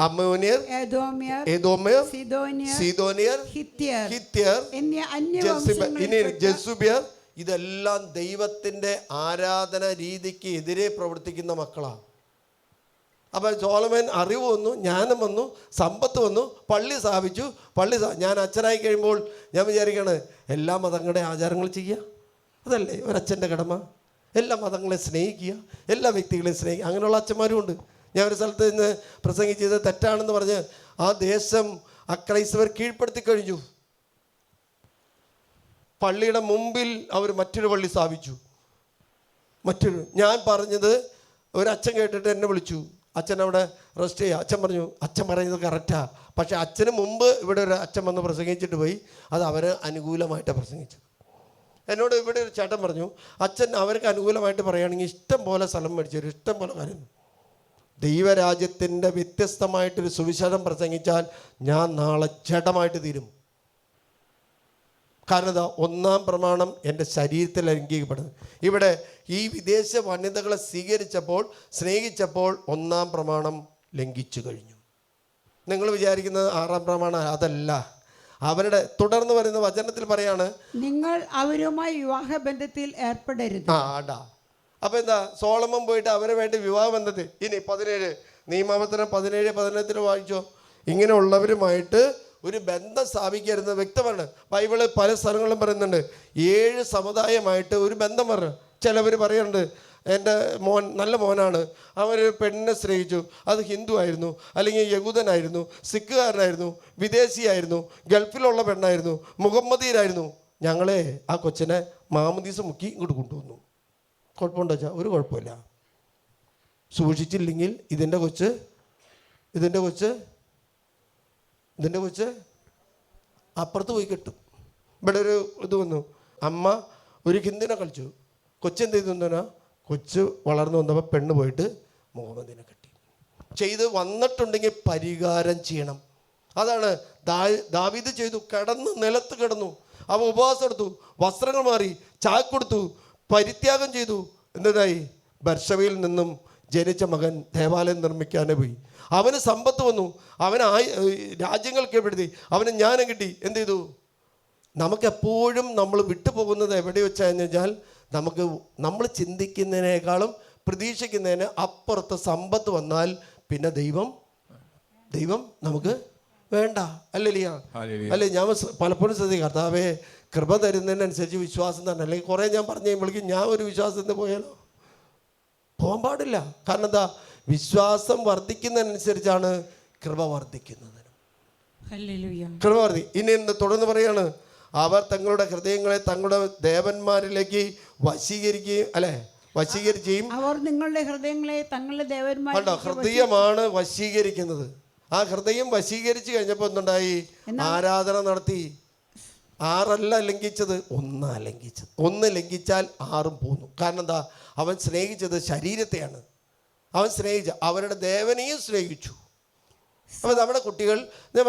അമ്മോന്യർ, ഏദോമ്യർ, സീദോന്യർ, ഹിത്യർ, ജെസുബ്യർ. ഇതെല്ലാം ദൈവത്തിൻ്റെ ആരാധന രീതിക്ക് എതിരെ പ്രവർത്തിക്കുന്ന മക്കളാണ്. അപ്പം സോളമൻ അറിവ് വന്നു, ജ്ഞാനം വന്നു, സമ്പത്ത് വന്നു, പള്ളി സ്ഥാപിച്ചു. ഞാൻ അച്ഛനായി കഴിയുമ്പോൾ ഞാൻ വിചാരിക്കുകയാണ് എല്ലാ മതങ്ങളുടെ ആചാരങ്ങൾ ചെയ്യുക. അതല്ലേ ഒരച്ഛൻ്റെ കടമ. എല്ലാ മതങ്ങളെ സ്നേഹിക്കുക, എല്ലാ വ്യക്തികളെയും സ്നേഹിക്കുക. അങ്ങനെയുള്ള അച്ഛന്മാരും ഉണ്ട്. ഞാൻ ഒരു സ്ഥലത്ത് നിന്ന് പ്രസംഗിച്ചത് തെറ്റാണെന്ന് പറഞ്ഞ് ആ ദേശം അക്രൈസ്തവർ കീഴ്പ്പെടുത്തി കഴിഞ്ഞു. പള്ളിയുടെ മുമ്പിൽ അവർ മറ്റൊരു പള്ളി സ്ഥാപിച്ചു. ഞാൻ പറഞ്ഞത് ഒരച്ഛൻ കേട്ടിട്ട് എന്നെ വിളിച്ചു. അച്ഛൻ അവിടെ റെസ്റ്റ് ചെയ്യുക. അച്ഛൻ പറഞ്ഞു അച്ഛൻ പറയുന്നത് കറക്റ്റാ, പക്ഷേ അച്ഛന് മുമ്പ് ഇവിടെ ഒരു അച്ഛൻ വന്ന് പ്രസംഗിച്ചിട്ട് പോയി. അത് അവന് അനുകൂലമായിട്ടാണ് പ്രസംഗിച്ചത്. എന്നോട് ഇവിടെ ഒരു ചേട്ടൻ പറഞ്ഞു, അച്ഛൻ അവർക്ക് അനുകൂലമായിട്ട് പറയുകയാണെങ്കിൽ ഇഷ്ടം പോലെ സ്ഥലം മേടിച്ചു തരും, ഇഷ്ടം പോലെ കാര്യം. ദൈവരാജ്യത്തിൻ്റെ വ്യത്യസ്തമായിട്ടൊരു സുവിശേഷം പ്രസംഗിച്ചാൽ ഞാൻ നാളെ ജഡമായിട്ട് തീരും. കാരണം ഇതാ, 1-ാം പ്രമാണം എൻ്റെ ശരീരത്തിൽ ലംഘിക്കപ്പെടുന്നത്. ഇവിടെ ഈ വിദേശ വനിതകളെ സ്നേഹിച്ചപ്പോൾ 1-ാം പ്രമാണം ലംഘിച്ചു കഴിഞ്ഞു. നിങ്ങൾ വിചാരിക്കുന്നത് 6-ാം പ്രമാണം അതല്ല. അവരുടെ തുടർന്ന് വരുന്ന വചനത്തിൽ പറയാണ്, നിങ്ങൾ അവരുമായി വിവാഹബന്ധത്തിൽ ഏർപ്പെടരുത്. അപ്പം എന്താ, സോളമൻ പോയിട്ട് അവരെ വേണ്ടി വിവാഹബന്ധത്തിൽ. ഇനി 17 നിയമാവർത്തനം 17-18 വായിച്ചോ. ഇങ്ങനെയുള്ളവരുമായിട്ട് ഒരു ബന്ധം സ്ഥാപിക്കരുത് വ്യക്തമാണ്. ബൈബിള് പല സ്ഥലങ്ങളിലും പറയുന്നുണ്ട് 7 സമുദായമായിട്ട് ഒരു ബന്ധം പറഞ്ഞു. ചിലവർ പറയുന്നുണ്ട് എൻ്റെ മോൻ നല്ല മോനാണ്, അവൻ പെണ്ണിനെ സ്നേഹിച്ചു, അത് ഹിന്ദു ആയിരുന്നു, അല്ലെങ്കിൽ യഹൂദനായിരുന്നു, സിഖുകാരനായിരുന്നു, വിദേശിയായിരുന്നു, ഗൾഫിലുള്ള പെണ്ണായിരുന്നു, മുഹമ്മദീരായിരുന്നു. ഞങ്ങളെ ആ കൊച്ചിനെ മാമദീസ മുക്കി ഇങ്ങോട്ട് കൊണ്ടുവന്നു. കുഴപ്പമുണ്ടോ വെച്ചാൽ ഒരു കുഴപ്പമില്ല. സൂക്ഷിച്ചില്ലെങ്കിൽ ഇതിൻ്റെ കൊച്ച് അപ്പുറത്ത് പോയി കെട്ടും. ഇവിടെ ഒരു ഇത് വന്നു, അമ്മ ഒരു ഹിന്ദുവിനെ കളിച്ചു. കൊച്ചെന്ത് ചെയ്തു, കൊച്ച് വളർന്നു വന്നപ്പോൾ പെണ്ണ് പോയിട്ട് മുഹമ്മദിനെ കെട്ടി. ചെയ്ത് വന്നിട്ടുണ്ടെങ്കിൽ പരിഹാരം ചെയ്യണം. അതാണ് ദാവീദ് ചെയ്തു. നിലത്ത് കിടന്നു, അവ ഉപവാസം എടുത്തു, വസ്ത്രങ്ങൾ മാറി, ചാക്കൊടുത്തു, പരിത്യാഗം ചെയ്തു. എന്തായി, ബർശവയിൽ നിന്നും ജനിച്ച മകൻ ദേവാലയം നിർമ്മിക്കാനേ പോയി. അവന് സമ്പത്ത് വന്നു, അവന് രാജ്യങ്ങൾ കീഴ്പ്പെടുത്തി, അവന് ജ്ഞാനം കിട്ടി. എന്ത് ചെയ്തു? നമുക്കെപ്പോഴും നമ്മൾ വിട്ടുപോകുന്നത് എവിടെ വെച്ചാന്ന് വെച്ചാൽ, നമ്മൾ ചിന്തിക്കുന്നതിനേക്കാളും പ്രതീക്ഷിക്കുന്നതിന് അപ്പുറത്ത് സമ്പത്ത് വന്നാൽ പിന്നെ ദൈവം നമുക്ക് വേണ്ട. അല്ലേ ഞാൻ പലപ്പോഴും ശ്രദ്ധിക്കും, കർത്താവേ കൃപ തരുന്നതിനനുസരിച്ച് വിശ്വാസം തന്നെ. അല്ലെങ്കിൽ കുറേ ഞാൻ പറഞ്ഞു കഴിയുമ്പോഴേക്കും ഞാൻ ഒരു വിശ്വാസത്തിന് പോയാലോ, പോകാൻ പാടില്ല. കാരണം എന്താ, വിശ്വാസം വർദ്ധിക്കുന്നതിനനുസരിച്ചാണ് കൃപ വർദ്ധിക്കുന്നത്. കൃപ ഇനി തുടർന്ന് പറയാണ്, അവർ തങ്ങളുടെ ഹൃദയങ്ങളെ തങ്ങളുടെ ദേവന്മാരിലേക്ക് വശീകരിക്കുകയും അവർ നിങ്ങളുടെ ഹൃദയങ്ങളെ തങ്ങളുടെ ദേവന്മാരുടെ ഹൃദയമാണ് വശീകരിക്കുന്നത്. ആ ഹൃദയം വശീകരിച്ചു കഴിഞ്ഞപ്പോൾ എന്തുണ്ടായി, ആരാധന നടത്തി. 6 ലംഘിച്ചത്, 1 ലംഘിച്ചത്. 1 ലംഘിച്ചാൽ 6 പോന്നു. കാരണം എന്താ, അവൻ സ്നേഹിച്ചത് ശരീരത്തെയാണ്. അവൻ അവരുടെ ദേവനെയും സ്നേഹിച്ചു. അപ്പോൾ നമ്മുടെ കുട്ടികൾ എന്ന്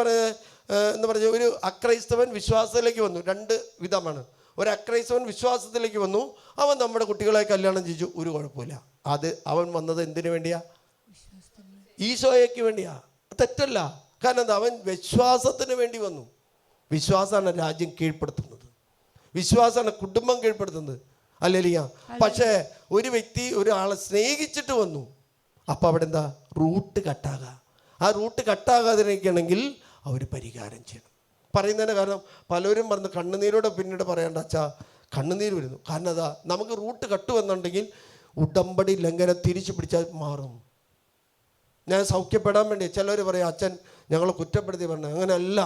പറഞ്ഞ ഒരു അക്രൈസ്തവൻ വിശ്വാസത്തിലേക്ക് വന്നു. 2 വിധമാണ്. ഒരു അക്രൈസ്തവൻ വിശ്വാസത്തിലേക്ക് വന്നു, അവൻ നമ്മുടെ കുട്ടികളെ കല്യാണം ചെയ്യിച്ചു, ഒരു കുഴപ്പമില്ല. അത് അവൻ വന്നത് എന്തിനു വേണ്ടിയാ? ഈശോയ്ക്ക് വേണ്ടിയാ. തെറ്റല്ല. കാരണം എന്താ, അവൻ വിശ്വാസത്തിന് വേണ്ടി വന്നു. വിശ്വാസമാണ് രാജ്യം കീഴ്പ്പെടുത്തുന്നത്, വിശ്വാസമാണ് കുടുംബം കീഴ്പ്പെടുത്തുന്നത്. അല്ലേലിയ. പക്ഷേ ഒരു വ്യക്തി ഒരാളെ സ്നേഹിച്ചിട്ട് വന്നു, അപ്പോൾ അവിടെ എന്താ റൂട്ട് കട്ടാകുക. ആ റൂട്ട് കട്ടാകാതിരിക്കണമെങ്കിൽ അവർ പരിഹാരം ചെയ്യണം. പറയുന്നതിൻ്റെ കാരണം പലരും പറഞ്ഞ് കണ്ണുനീരോടെ പിന്നീട് പറയേണ്ട അച്ഛാ കണ്ണുനീര് വരുന്നു. കാരണം അതാ നമുക്ക് റൂട്ട് കട്ട് വന്നിട്ടുണ്ടെങ്കിൽ ഉടമ്പടി ലംഘനം തിരിച്ചു പിടിച്ചാൽ മാറും. ഞാൻ സൗഖ്യപ്പെടാൻ വേണ്ടി ചിലർ പറയും അച്ഛൻ ഞങ്ങളെ കുറ്റപ്പെടുത്തി പറഞ്ഞു. അങ്ങനെയല്ല,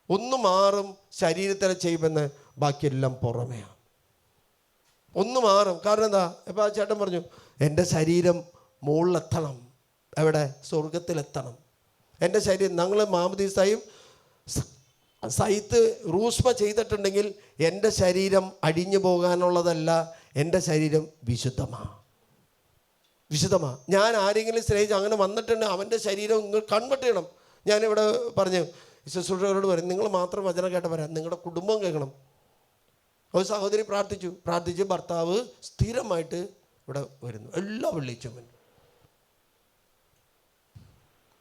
ഒന്ന് മാറും ശരീരത്തിനെ ചെയ്യുമെന്ന്, ബാക്കിയെല്ലാം പുറമെയാണ്. ഒന്ന് മാറും. കാരണം എന്താ, ഇപ്പോൾ ആ ചേട്ടൻ പറഞ്ഞു എൻ്റെ ശരീരം മുകളിലെത്തണം. എവിടെ? സ്വർഗത്തിലെത്തണം. എൻ്റെ ശരീരം ഞങ്ങൾ മാമദീസായും സൈത്ത് റൂഷ്മ ചെയ്തിട്ടുണ്ടെങ്കിൽ എൻ്റെ ശരീരം അടിഞ്ഞു പോകാനുള്ളതല്ല, എൻ്റെ ശരീരം വിശുദ്ധമാണ്. ഞാൻ ആരെങ്കിലും സ്നേഹിച്ച് അങ്ങനെ വന്നിട്ടുണ്ട്, അവൻ്റെ ശരീരം നിങ്ങൾ കൺവെർട്ട് ചെയ്യണം. ഞാനിവിടെ പറഞ്ഞു ശുശ്രൂഷകരോട് പറയും, നിങ്ങൾ മാത്രം വചനം കേട്ട പറയാം, നിങ്ങളുടെ കുടുംബം കേൾക്കണം. ഒരു സഹോദരി പ്രാർത്ഥിച്ച് ഭർത്താവ് സ്ഥിരമായിട്ട് ഇവിടെ വരുന്നു എല്ലാ വെള്ളിച്ചും.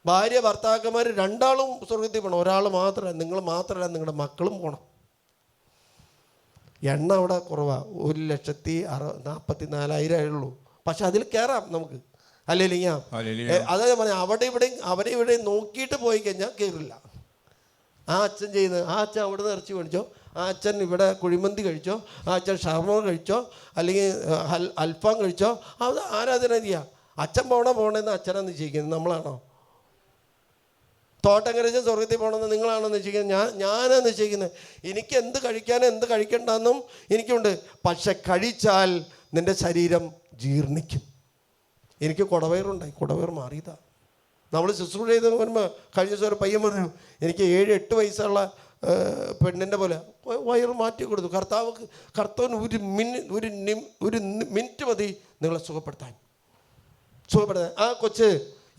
ഭാര്യ ഭർത്താക്കന്മാർ രണ്ടാളും സ്വർഗത്തിൽ പോകണം. ഒരാൾ മാത്രമല്ല, നിങ്ങൾ മാത്രമല്ല, നിങ്ങളുടെ മക്കളും പോകണം. എണ്ണ അവിടെ കുറവാണ്, 1,44,000 ഉള്ളൂ. പക്ഷെ അതിൽ കയറാം നമുക്ക്. അല്ലെങ്കിൽ അതാ ഞാൻ പറഞ്ഞ അവിടെ ഇവിടെ നോക്കിയിട്ട് പോയി കഴിഞ്ഞാൽ കയറില്ല. ആ അച്ഛൻ ചെയ്യുന്നത്, ആ അച്ഛൻ അവിടെ നിന്ന് ഇറച്ചി മേടിച്ചോ, ആ അച്ഛൻ ഇവിടെ കുഴിമന്തി കഴിച്ചോ, ആ അച്ഛൻ ഷവർമ കഴിച്ചോ, അല്ലെങ്കിൽ അൽഫാം കഴിച്ചോ, അത് ആരാധന ചെയ്യാം. അച്ഛൻ പോകണമെന്ന് അച്ഛനാണ് നിശ്ചയിക്കുന്നത്, നമ്മളാണോ? തോട്ടങ്കരച്ചൻ സ്വർഗത്തിൽ പോകണമെന്ന് നിങ്ങളാണോ നിശ്ചയിക്കുന്നത്? ഞാനാണ് നിശ്ചയിക്കുന്നത്. എനിക്ക് എന്ത് കഴിക്കാനും എന്ത് കഴിക്കണ്ടെന്നും എനിക്കുണ്ട്. പക്ഷെ കഴിച്ചാൽ നിൻ്റെ ശരീരം ജീർണിക്കും. എനിക്ക് കുടവയറുണ്ടായി, കുടവയർ മാറിയതാ. നമ്മൾ ശുശ്രൂഷ ചെയ്ത് വരുമ്പോൾ കഴിഞ്ഞ ദിവസം ഒരു പയ്യൻ പറഞ്ഞു, എനിക്ക് 7-8 വയസ്സുള്ള പെണ്ണിൻ്റെ പോലെ വയറ് മാറ്റി കൊടുത്തു. കർത്താവിന് ഒരു മിനിറ്റ് മതി നിങ്ങളെ സുഖപ്പെടുത്താൻ. ആ കൊച്ച്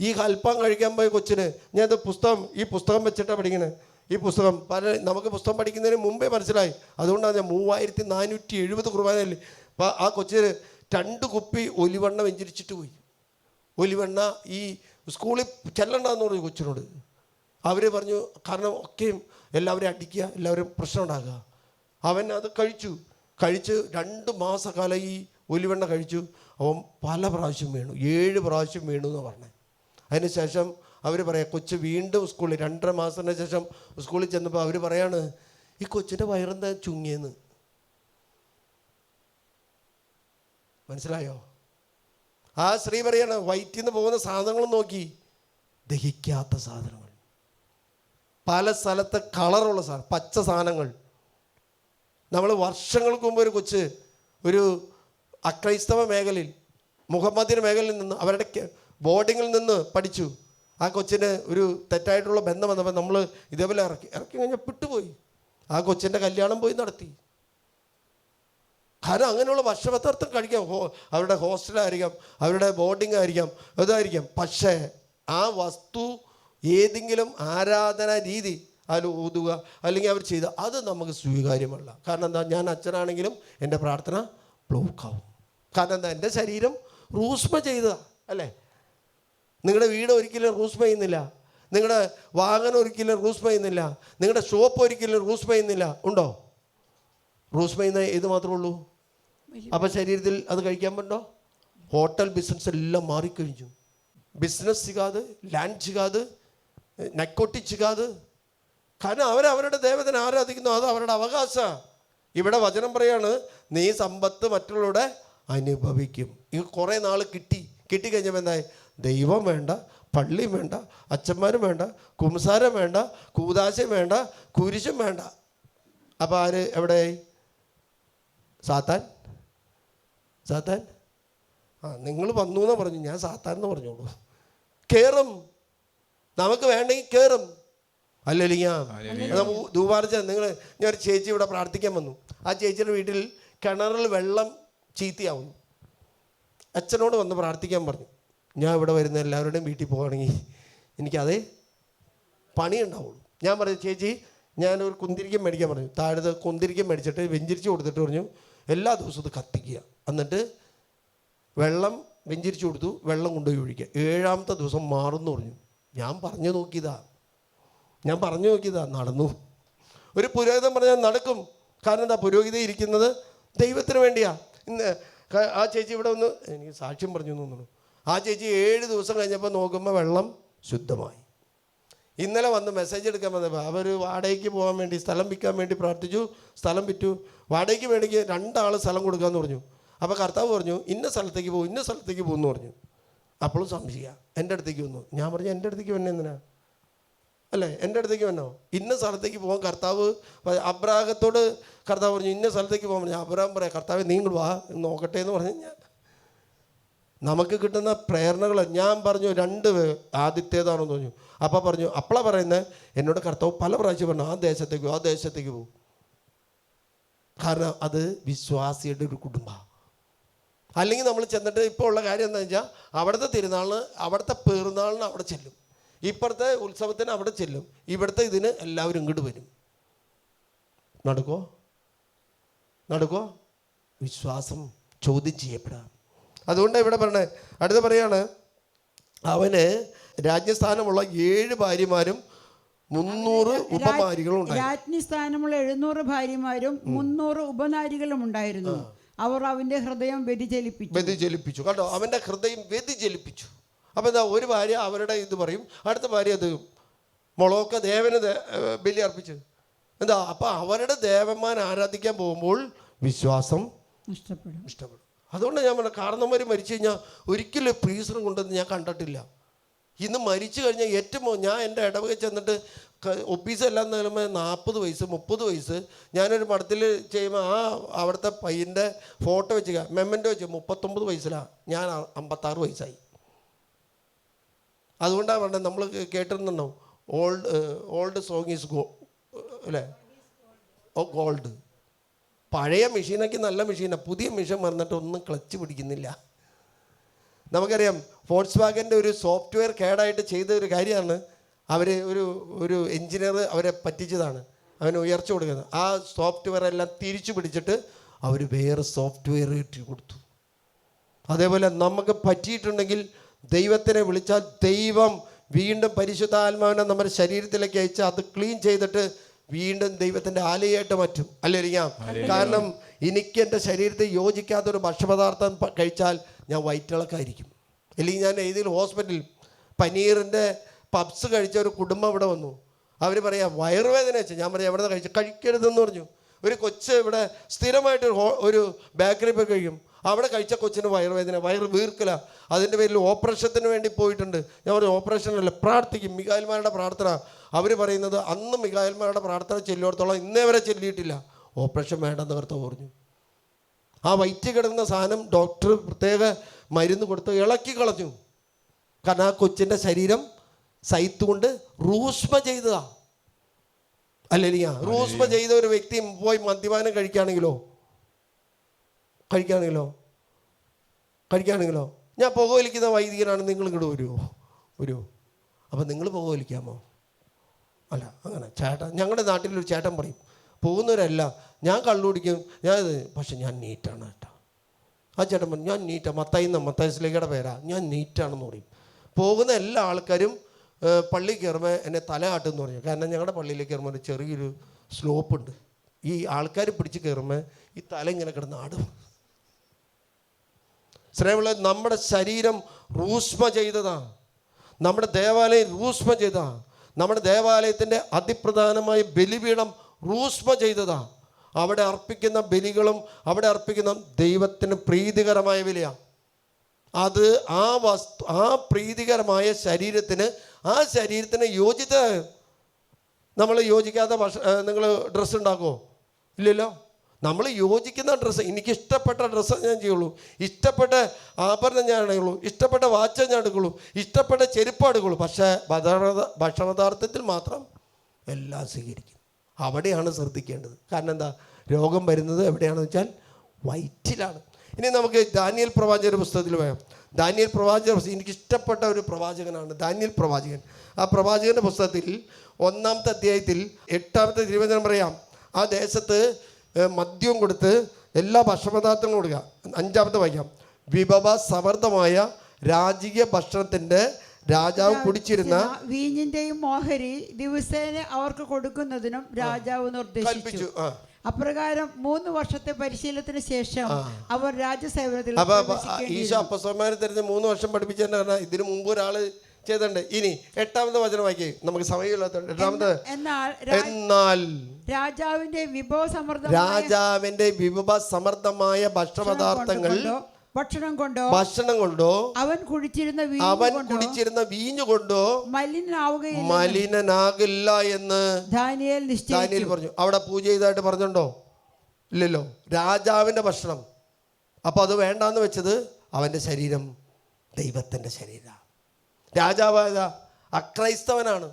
ഈ അൽപ്പം കഴിക്കാൻ പോയ കൊച്ചിന് ഞാൻ ഈ പുസ്തകം വെച്ചിട്ടാണ് പഠിക്കുന്നത്. ഈ പുസ്തകം നമുക്ക് പുസ്തകം പഠിക്കുന്നതിന് മുമ്പേ മനസ്സിലായി. അതുകൊണ്ടാണ് ഞാൻ 3470 കുർബാനയിൽ അപ്പോൾ ആ കൊച്ചിന് 2 കുപ്പി ഒലിവെണ്ണ വെഞ്ചരിച്ചിട്ട് പോയി. ഒലിവെണ്ണ ഈ സ്കൂളിൽ ചെല്ലണ്ടെന്ന് പറഞ്ഞു കൊച്ചിനോട്. അവർ പറഞ്ഞു, കാരണം ഒക്കെയും എല്ലാവരും അടിക്കുക, എല്ലാവരും പ്രശ്നം ഉണ്ടാക്കുക. അവൻ അത് കഴിച്ച് 2 മാസക്കാലം ഈ ഒലിവെണ്ണ കഴിച്ചു. അവൻ പല പ്രാവശ്യം വീണു, 7 പ്രാവശ്യം വീണു എന്ന് പറഞ്ഞത്. അതിനുശേഷം അവർ പറയാം, കൊച്ച് വീണ്ടും സ്കൂളിൽ 2.5 മാസത്തിന് ശേഷം സ്കൂളിൽ ചെന്നപ്പോൾ അവർ പറയാണ്, ഈ കൊച്ചിൻ്റെ വയറെന്താ ചുങ്ങിയെന്ന്. മനസ്സിലായോ? ആ സ്ത്രീ പറയാണ്, വയറ്റിൽ നിന്ന് പോകുന്ന സാധനങ്ങൾ നോക്കി, ദഹിക്കാത്ത സാധനങ്ങൾ, പല സ്ഥലത്ത് കളറുള്ള സാധനം, പച്ച സാധനങ്ങൾ. നമ്മൾ വർഷങ്ങൾക്ക് മുമ്പ് ഒരു കൊച്ച് ഒരു അക്രൈസ്തവ മേഖലയിൽ, മുഹമ്മദിൻ്റെ മേഖലയിൽ നിന്ന്, അവരുടെ ബോർഡിങ്ങിൽ നിന്ന് പഠിച്ചു. ആ കൊച്ചിന് ഒരു തെറ്റായിട്ടുള്ള ബന്ധം വന്നപ്പോൾ നമ്മൾ ഇതേപോലെ ഇറക്കി കഴിഞ്ഞാൽ വിട്ടുപോയി. ആ കൊച്ചിൻ്റെ കല്യാണം പോയി നടത്തി. കാരണം അങ്ങനെയുള്ള ഭക്ഷണപദാർത്ഥം കഴിക്കാം. അവരുടെ ഹോസ്റ്റലായിരിക്കാം, അവരുടെ ബോർഡിംഗ് ആയിരിക്കാം, അതായിരിക്കാം. പക്ഷേ ആ വസ്തു ഏതെങ്കിലും ആരാധന രീതി അതിൽ ഊതുക അല്ലെങ്കിൽ അവർ ചെയ്ത അത് നമുക്ക് സ്വീകാര്യമല്ല. കാരണം എന്താ, ഞാൻ അച്ഛനാണെങ്കിലും എൻ്റെ പ്രാർത്ഥന ബ്ലോക്കാവും. കാരണം എന്താ, എൻ്റെ ശരീരം റൂസ്മ ചെയ്തതാ അല്ലേ? നിങ്ങളുടെ വീട് ഒരിക്കലും റൂസ്മ ചെയ്യുന്നില്ല, നിങ്ങളുടെ വാഹനം ഒരിക്കലും റൂസ്മ ചെയ്യുന്നില്ല, നിങ്ങളുടെ ഷോപ്പ് ഒരിക്കലും റൂസ്മ ചെയ്യുന്നില്ല. ഉണ്ടോ? റൂസ്മ ചെയ്യുന്ന ഏത് മാത്രമേ ഉള്ളൂ? അപ്പം ശരീരത്തിൽ അത് കഴിക്കാൻ പറ്റോ? ഹോട്ടൽ ബിസിനസ് എല്ലാം മാറിക്കഴിഞ്ഞു. ബിസിനസ് സിക്കാതെ, ലാൻഡ് സിക്കാതെ, നക്കോട്ടിക് സിക്കാതെ. കാരണം അവരവരുടെ ദേവതനെ ആരാധിക്കുന്നു, അത് അവരുടെ അവകാശമാണ്. ഇവിടെ വചനം പറയാണ്, നീ സമ്പത്ത് മറ്റുള്ളവരുടെ അനുഭവിക്കും. ഇത് കുറേ നാൾ കിട്ടിക്കഴിഞ്ഞപ്പോൾ എന്തായി? ദൈവം വേണ്ട, പള്ളിയും വേണ്ട, അച്ഛന്മാരും വേണ്ട, കുംസാരം വേണ്ട, കൂദാശയും വേണ്ട, കുരിശും വേണ്ട. അപ്പോൾ ആര് എവിടെയായി? സാത്താൻ. നിങ്ങൾ വന്നു എന്ന് പറഞ്ഞു, ഞാൻ സാത്താൻ എന്ന് പറഞ്ഞോളൂ. കയറും, നമുക്ക് വേണ്ടെങ്കിൽ കയറും. അല്ലല്ല ദൂപാർച്ച ഞാൻ ഒരു ചേച്ചി ഇവിടെ പ്രാർത്ഥിക്കാൻ വന്നു. ആ ചേച്ചിയുടെ വീട്ടിൽ കിണറിൽ വെള്ളം ചീത്തയാവുന്നു. അച്ഛനോട് വന്ന് പ്രാർത്ഥിക്കാൻ പറഞ്ഞു. ഞാൻ ഇവിടെ വരുന്ന എല്ലാവരുടെയും വീട്ടിൽ പോകുകയാണെങ്കിൽ എനിക്കതേ പണിയുണ്ടാവുള്ളൂ. ഞാൻ പറഞ്ഞു, ചേച്ചി ഞാനൊരു കുന്തിരിക്കം മേടിക്കാൻ പറഞ്ഞു. താഴത്ത് കുന്തിരിക്കം മേടിച്ചിട്ട് വെഞ്ചരിച്ച് കൊടുത്തിട്ട് പറഞ്ഞു, എല്ലാ ദിവസവും ഇത് കത്തിക്കുക, എന്നിട്ട് വെള്ളം വെഞ്ചരിച്ച് കൊടുത്തു, വെള്ളം കൊണ്ടുപോയി ഒഴിക്കുക, 7ാമത്തെ ദിവസം മാറുമെന്ന് പറഞ്ഞു. ഞാൻ പറഞ്ഞു നോക്കിയതാ, നടന്നു. ഒരു പുരോഹിതൻ പറഞ്ഞാൽ നടക്കും. കാരണം എന്താ? പുരോഹിതൻ ഇരിക്കുന്നത് ദൈവത്തിന് വേണ്ടിയാ. ഇന്ന് ആ ചേച്ചി ഇവിടെ ഒന്ന് എനിക്ക് സാക്ഷ്യം പറഞ്ഞു തോന്നുന്നു. ആ ചേച്ചി 7 ദിവസം കഴിഞ്ഞപ്പോൾ നോക്കുമ്പോൾ വെള്ളം ശുദ്ധമായി. ഇന്നലെ വന്ന് മെസ്സേജ് എടുക്കാൻ വന്നപ്പോൾ അവർ വാടകയ്ക്ക് പോകാൻ വേണ്ടി സ്ഥലം വിൽക്കാൻ വേണ്ടി പ്രാർത്ഥിച്ചു. സ്ഥലം വിറ്റു. വാടകയ്ക്ക് വേണമെങ്കിൽ 2 ആൾ സ്ഥലം കൊടുക്കാമെന്ന് പറഞ്ഞു. അപ്പോൾ കർത്താവ് പറഞ്ഞു ഇന്ന സ്ഥലത്തേക്ക് പോകും, ഇന്ന സ്ഥലത്തേക്ക് പോകുമെന്ന് പറഞ്ഞു. അപ്പോഴും സംശയം എൻ്റെ അടുത്തേക്ക് വന്നു. ഞാൻ പറഞ്ഞു എൻ്റെ അടുത്തേക്ക് വന്നെ എന്തിനാ? അല്ലേ, എൻ്റെ അടുത്തേക്ക് വന്നോ? ഇന്ന സ്ഥലത്തേക്ക് പോകാൻ കർത്താവ് അബ്രാഹത്തോട് കർത്താവ് പറഞ്ഞു ഇന്ന സ്ഥലത്തേക്ക് പോകാൻ പറഞ്ഞു. അബ്രാഹം പറയാം കർത്താവ് നിങ്ങൾ വാ നോക്കട്ടെ എന്ന് പറഞ്ഞു. ഞാൻ നമുക്ക് കിട്ടുന്ന പ്രേരണകൾ ഞാൻ പറഞ്ഞു 2 ആദ്യത്തേതാണെന്ന് തോന്നി. അപ്പോൾ പറഞ്ഞു അപ്പളാ പറയുന്നത് എന്നോട് കർത്താവ് പല പ്രാവശ്യം പറഞ്ഞു ആ ദേശത്തേക്ക് പോകും. കാരണം അത് വിശ്വാസിയുടെ ഒരു കുടുംബമാണ്. അല്ലെങ്കിൽ നമ്മൾ ചെന്നിട്ട് ഇപ്പോൾ ഉള്ള കാര്യം എന്താണെന്ന് വെച്ചാൽ അവിടുത്തെ തിരുനാളിന് അവിടുത്തെ പെരുന്നാളിന് അവിടെ ചെല്ലും, ഇപ്പുറത്തെ ഉത്സവത്തിന് അവിടെ ചെല്ലും, ഇവിടുത്തെ ഇതിന് എല്ലാവരും ഇങ്ങോട്ട് വരും. നടക്കോ? വിശ്വാസം ചോദ്യം ചെയ്യപ്പെടാം. അതുകൊണ്ട് ഇവിടെ പറഞ്ഞേ അടുത്ത പറയാണ് അവന് രാജ്യസ്ഥാനമുള്ള 7 ഭാര്യമാരും 300 ഉപനാരികളും ഉണ്ടായിരുന്നു. രാജ്ഞിസ്ഥാനമുള്ള 700 ഭാര്യമാരും 300 ഉപനാരികളും ഉണ്ടായിരുന്നു. അവർ അവന്റെ ഹൃദയം വ്യതിചലിപ്പിച്ചു. കേട്ടോ, അവന്റെ ഹൃദയം വ്യതിചലിപ്പിച്ചു. അപ്പം എന്താ? ഒരു ഭാര്യ അവരുടെ ഇത് പറയും, അടുത്ത ഭാര്യ അത് മുളകൊക്കെ ദേവന് ബലി അർപ്പിച്ചു. എന്താ? അപ്പം അവരുടെ ദേവന്മാർ ആരാധിക്കാൻ പോകുമ്പോൾ വിശ്വാസം നഷ്ടപ്പെടും. അതുകൊണ്ട് ഞാൻ പറഞ്ഞു കാരണന്മാർ മരിച്ചു കഴിഞ്ഞാൽ ഒരിക്കലും ഫ്രീസറും കൊണ്ടുവന്ന് ഞാൻ കണ്ടിട്ടില്ല. ഇന്ന് മരിച്ചു കഴിഞ്ഞാൽ ഏറ്റവും ഞാൻ എൻ്റെ ഇടവക ചെന്നിട്ട് ഒഫീസെല്ലാം നിലമേ 40 വയസ്സ് 30 വയസ്സ് ഞാനൊരു മഠത്തിൽ ചെയ്യുമ്പോൾ അവിടുത്തെ പയ്യൻ്റെ ഫോട്ടോ വെച്ച് മെമ്മൻ്റ് വെച്ച് 39 വയസ്സിലാണ്, ഞാൻ 56 വയസ്സായി. അതുകൊണ്ടാണ് പറഞ്ഞത് നമ്മൾ കേട്ടിരുന്നുണ്ടോ ഓൾഡ് സോങ് ഈസ് അല്ലേ ഗോൾഡ്. പഴയ മെഷീനൊക്കെ നല്ല മെഷീനാണ്, പുതിയ മെഷീൻ വന്നിട്ട് ഒന്നും ക്ലച്ച് പിടിക്കുന്നില്ല. നമുക്കറിയാം ഫോക്സ് വാഗൻ്റെ ഒരു സോഫ്റ്റ്വെയർ കേടായിട്ട് ചെയ്ത ഒരു കാര്യമാണ്. അവർ ഒരു എൻജിനീയർ അവരെ പറ്റിച്ചതാണ്, അവന് ഉയർച്ച കൊടുക്കുന്നത്. ആ സോഫ്റ്റ്വെയർ എല്ലാം തിരിച്ചു പിടിച്ചിട്ട് അവർ വേറെ സോഫ്റ്റ്വെയർ ഇട്ട് കൊടുത്തു. അതേപോലെ നമുക്ക് പറ്റിയിട്ടുണ്ടെങ്കിൽ ദൈവത്തിനെ വിളിച്ചാൽ ദൈവം വീണ്ടും പരിശുദ്ധാത്മാവിനെ നമ്മുടെ ശരീരത്തിലേക്ക് അയച്ച് അത് ക്ലീൻ ചെയ്തിട്ട് വീണ്ടും ദൈവത്തിൻ്റെ ആലയായിട്ട് മാറ്റും. അല്ലേരിക്കാം. കാരണം എനിക്ക് എൻ്റെ ശരീരത്തിൽ യോജിക്കാത്തൊരു ഭക്ഷണപദാർത്ഥം കഴിച്ചാൽ ഞാൻ വയറ്റിളക്കായിരിക്കും. അല്ലെങ്കിൽ ഞാൻ ഏതെങ്കിലും ഹോസ്പിറ്റലിൽ പനീറിൻ്റെ പബ്സ് കഴിച്ച ഒരു കുടുംബം ഇവിടെ വന്നു. അവർ പറയാം വയറുവേദന വെച്ച്. ഞാൻ പറയാം എവിടെ നിന്ന് കഴിക്കരുതെന്ന് പറഞ്ഞു. ഒരു കൊച്ച് ഇവിടെ സ്ഥിരമായിട്ട് ഒരു ബേക്കറി പോയി കഴിക്കും. അവിടെ കഴിച്ച കൊച്ചിന് വയറുവേദന, വയറ് വീർക്കല. അതിൻ്റെ പേരിൽ ഓപ്പറേഷത്തിന് വേണ്ടി പോയിട്ടുണ്ട്. ഞാൻ പറഞ്ഞു ഓപ്പറേഷനല്ല, പ്രാർത്ഥിക്കും. മിഖായിൽമാരുടെ പ്രാർത്ഥന അവർ പറയുന്നത് അന്ന് മിഖായിൽമാരുടെ പ്രാർത്ഥന ചെല്ലിയോടത്തോളം ഇന്നേ വരെ ചെല്ലിയിട്ടില്ല. ഓപ്പറേഷൻ വേണ്ടെന്ന് കർത്താവ് പറഞ്ഞു. ആ വയറ്റിൽ കിടന്ന സാധനം ഡോക്ടർ പ്രത്യേക മരുന്ന് കൊടുത്ത് ഇളക്കി കളഞ്ഞു. കാരണം ആ കൊച്ചിൻ്റെ ശരീരം സൈത്തുകൊണ്ട് റൂഷ്മ ചെയ്തതാ. അല്ലേലിയാ. റൂഷ്മ ചെയ്ത ഒരു വ്യക്തി പോയി മദ്യപാനം കഴിക്കുകയാണെങ്കിലോ ഞാൻ പുകവലിക്കുന്ന വൈദികനാണ്, നിങ്ങൾ ഇങ്ങോട്ട് വരുമോ? അപ്പം നിങ്ങൾ പുകവലിക്കാമോ? അല്ല, അങ്ങനെ ചേട്ടൻ ഞങ്ങളുടെ നാട്ടിലൊരു ചേട്ടൻ പറയും പോകുന്നവരല്ല ഞാൻ കള്ളു കുടിക്കും, പക്ഷെ ഞാൻ നീറ്റാണ് കേട്ടോ. ആ ചേട്ടൻ പറഞ്ഞു ഞാൻ നീറ്റാണ്, മത്തായിസ്ലേഖയുടെ പേരാ, ഞാൻ നീറ്റാണെന്ന് പറയും. പോകുന്ന എല്ലാ ആൾക്കാരും പള്ളി കയറുമ്പോൾ എന്നെ തല ആട്ടെന്ന് പറഞ്ഞു. കാരണം ഞങ്ങളുടെ പള്ളിയിലേക്ക് കയറുമ്പോൾ ഒരു ചെറിയൊരു സ്ലോപ്പുണ്ട്. ഈ ആൾക്കാർ പിടിച്ച് കയറുമ്പോൾ ഈ തല ഇങ്ങനെ കിടന്ന് ആടും. സ്നേഹമുള്ള നമ്മുടെ ശരീരം റൂഷ്മ ചെയ്തതാണ്. നമ്മുടെ ദേവാലയം റൂഷ്മ ചെയ്തതാണ്. നമ്മുടെ ദേവാലയത്തിൻ്റെ അതിപ്രധാനമായ ബലിപീഠം റൂഷ്മ ചെയ്തതാണ്. അവിടെ അർപ്പിക്കുന്ന ബലികളും അവിടെ അർപ്പിക്കുന്ന ദൈവത്തിന് പ്രീതികരമായ ബലിയാണ്. അത് ആ പ്രീതികരമായ ശരീരത്തിന് യോജിത. നമ്മൾ യോജിക്കാത്ത നിങ്ങൾ ഡ്രസ്സ് ഉണ്ടാക്കുമോ? ഇല്ലല്ലോ. നമ്മൾ യോജിക്കുന്ന ഡ്രസ്സ്, എനിക്കിഷ്ടപ്പെട്ട ഡ്രസ്സ് ഞാൻ ചെയ്യുള്ളൂ, ഇഷ്ടപ്പെട്ട ആഭരണം ഞാൻ അണിയുള്ളൂ, ഇഷ്ടപ്പെട്ട വാച്ച് ഞാൻ എടുക്കുള്ളൂ, ഇഷ്ടപ്പെട്ട ചെരുപ്പ് എടുക്കുള്ളൂ. പക്ഷേ ഭക്ഷണപദാർത്ഥത്തിൽ മാത്രം എല്ലാം സ്വീകരിക്കും. അവിടെയാണ് ശ്രദ്ധിക്കേണ്ടത്. കാരണം എന്താ? രോഗം വരുന്നത് എവിടെയാണെന്ന് വെച്ചാൽ വയറ്റിലാണ്. ഇനി നമുക്ക് ദാനിയേൽ പ്രവാചകന്റെ പുസ്തകത്തിൽ പോയാം. ദാനിയേൽ പ്രവാചകൻ എനിക്കിഷ്ടപ്പെട്ട ഒരു പ്രവാചകനാണ് ദാനിയേൽ പ്രവാചകൻ. ആ പ്രവാചകൻ്റെ പുസ്തകത്തിൽ 1-ാമത്തെ അധ്യായത്തിൽ 8-ാമത്തെ തിരുവചനം പറയാം. ആ ദേശത്ത് മദ്യവും കൊടുത്ത് എല്ലാ ഭക്ഷണപദാർത്ഥങ്ങളും കൊടുക്കുക. 5-ാമത്തെ വായിക്കാം. വിഭവ സമൃദ്ധമായ രാജകീയ ഭക്ഷണത്തിൻ്റെ രാജാവ് കുടിച്ചിരുന്ന വീഞ്ഞിന്റെയും ഓഹരി ദിവസേന അവർക്ക് കൊടുക്കുന്നതിനും രാജാവ് നിർദ്ദേശിച്ചു. അപ്രകാരം 3 വർഷത്തെ പരിശീലനത്തിന് ശേഷം അവർ രാജസേവനത്തിൽ. ഈശോ അപ്പസ്തലന്മാരെ തരുന്ന 3 വർഷം പഠിപ്പിച്ചതിന്റെ കാരണം ഇതിനു മുമ്പ് ഒരാള് ചെയ്തിട്ടുണ്ട്. ഇനി 8ാമത്തെ വചനം വായിക്കേ, നമുക്ക് സമയമില്ലാത്ത. 8ാമത്തെ, എന്നാൽ രാജാവിന്റെ വിഭവ സമൃദ്ധമായ ഭക്ഷണപദാർത്ഥങ്ങൾ ഭക്ഷണം കൊണ്ടോ അവൻ കുടിച്ചിരുന്ന വീഞ്ഞു കൊണ്ടോ മലിനനാകില്ല എന്ന് ദാനിയേൽ പറഞ്ഞു. അവിടെ പൂജ ചെയ്തതായിട്ട് പറഞ്ഞുണ്ടോ? ഇല്ലല്ലോ. രാജാവിന്റെ ഭക്ഷണം. അപ്പൊ അത് വേണ്ടാന്ന് വെച്ചത് അവന്റെ ശരീരം ദൈവത്തിന്റെ ശരീരം. രാജാവായ അക്രൈസ്തവനാണ്.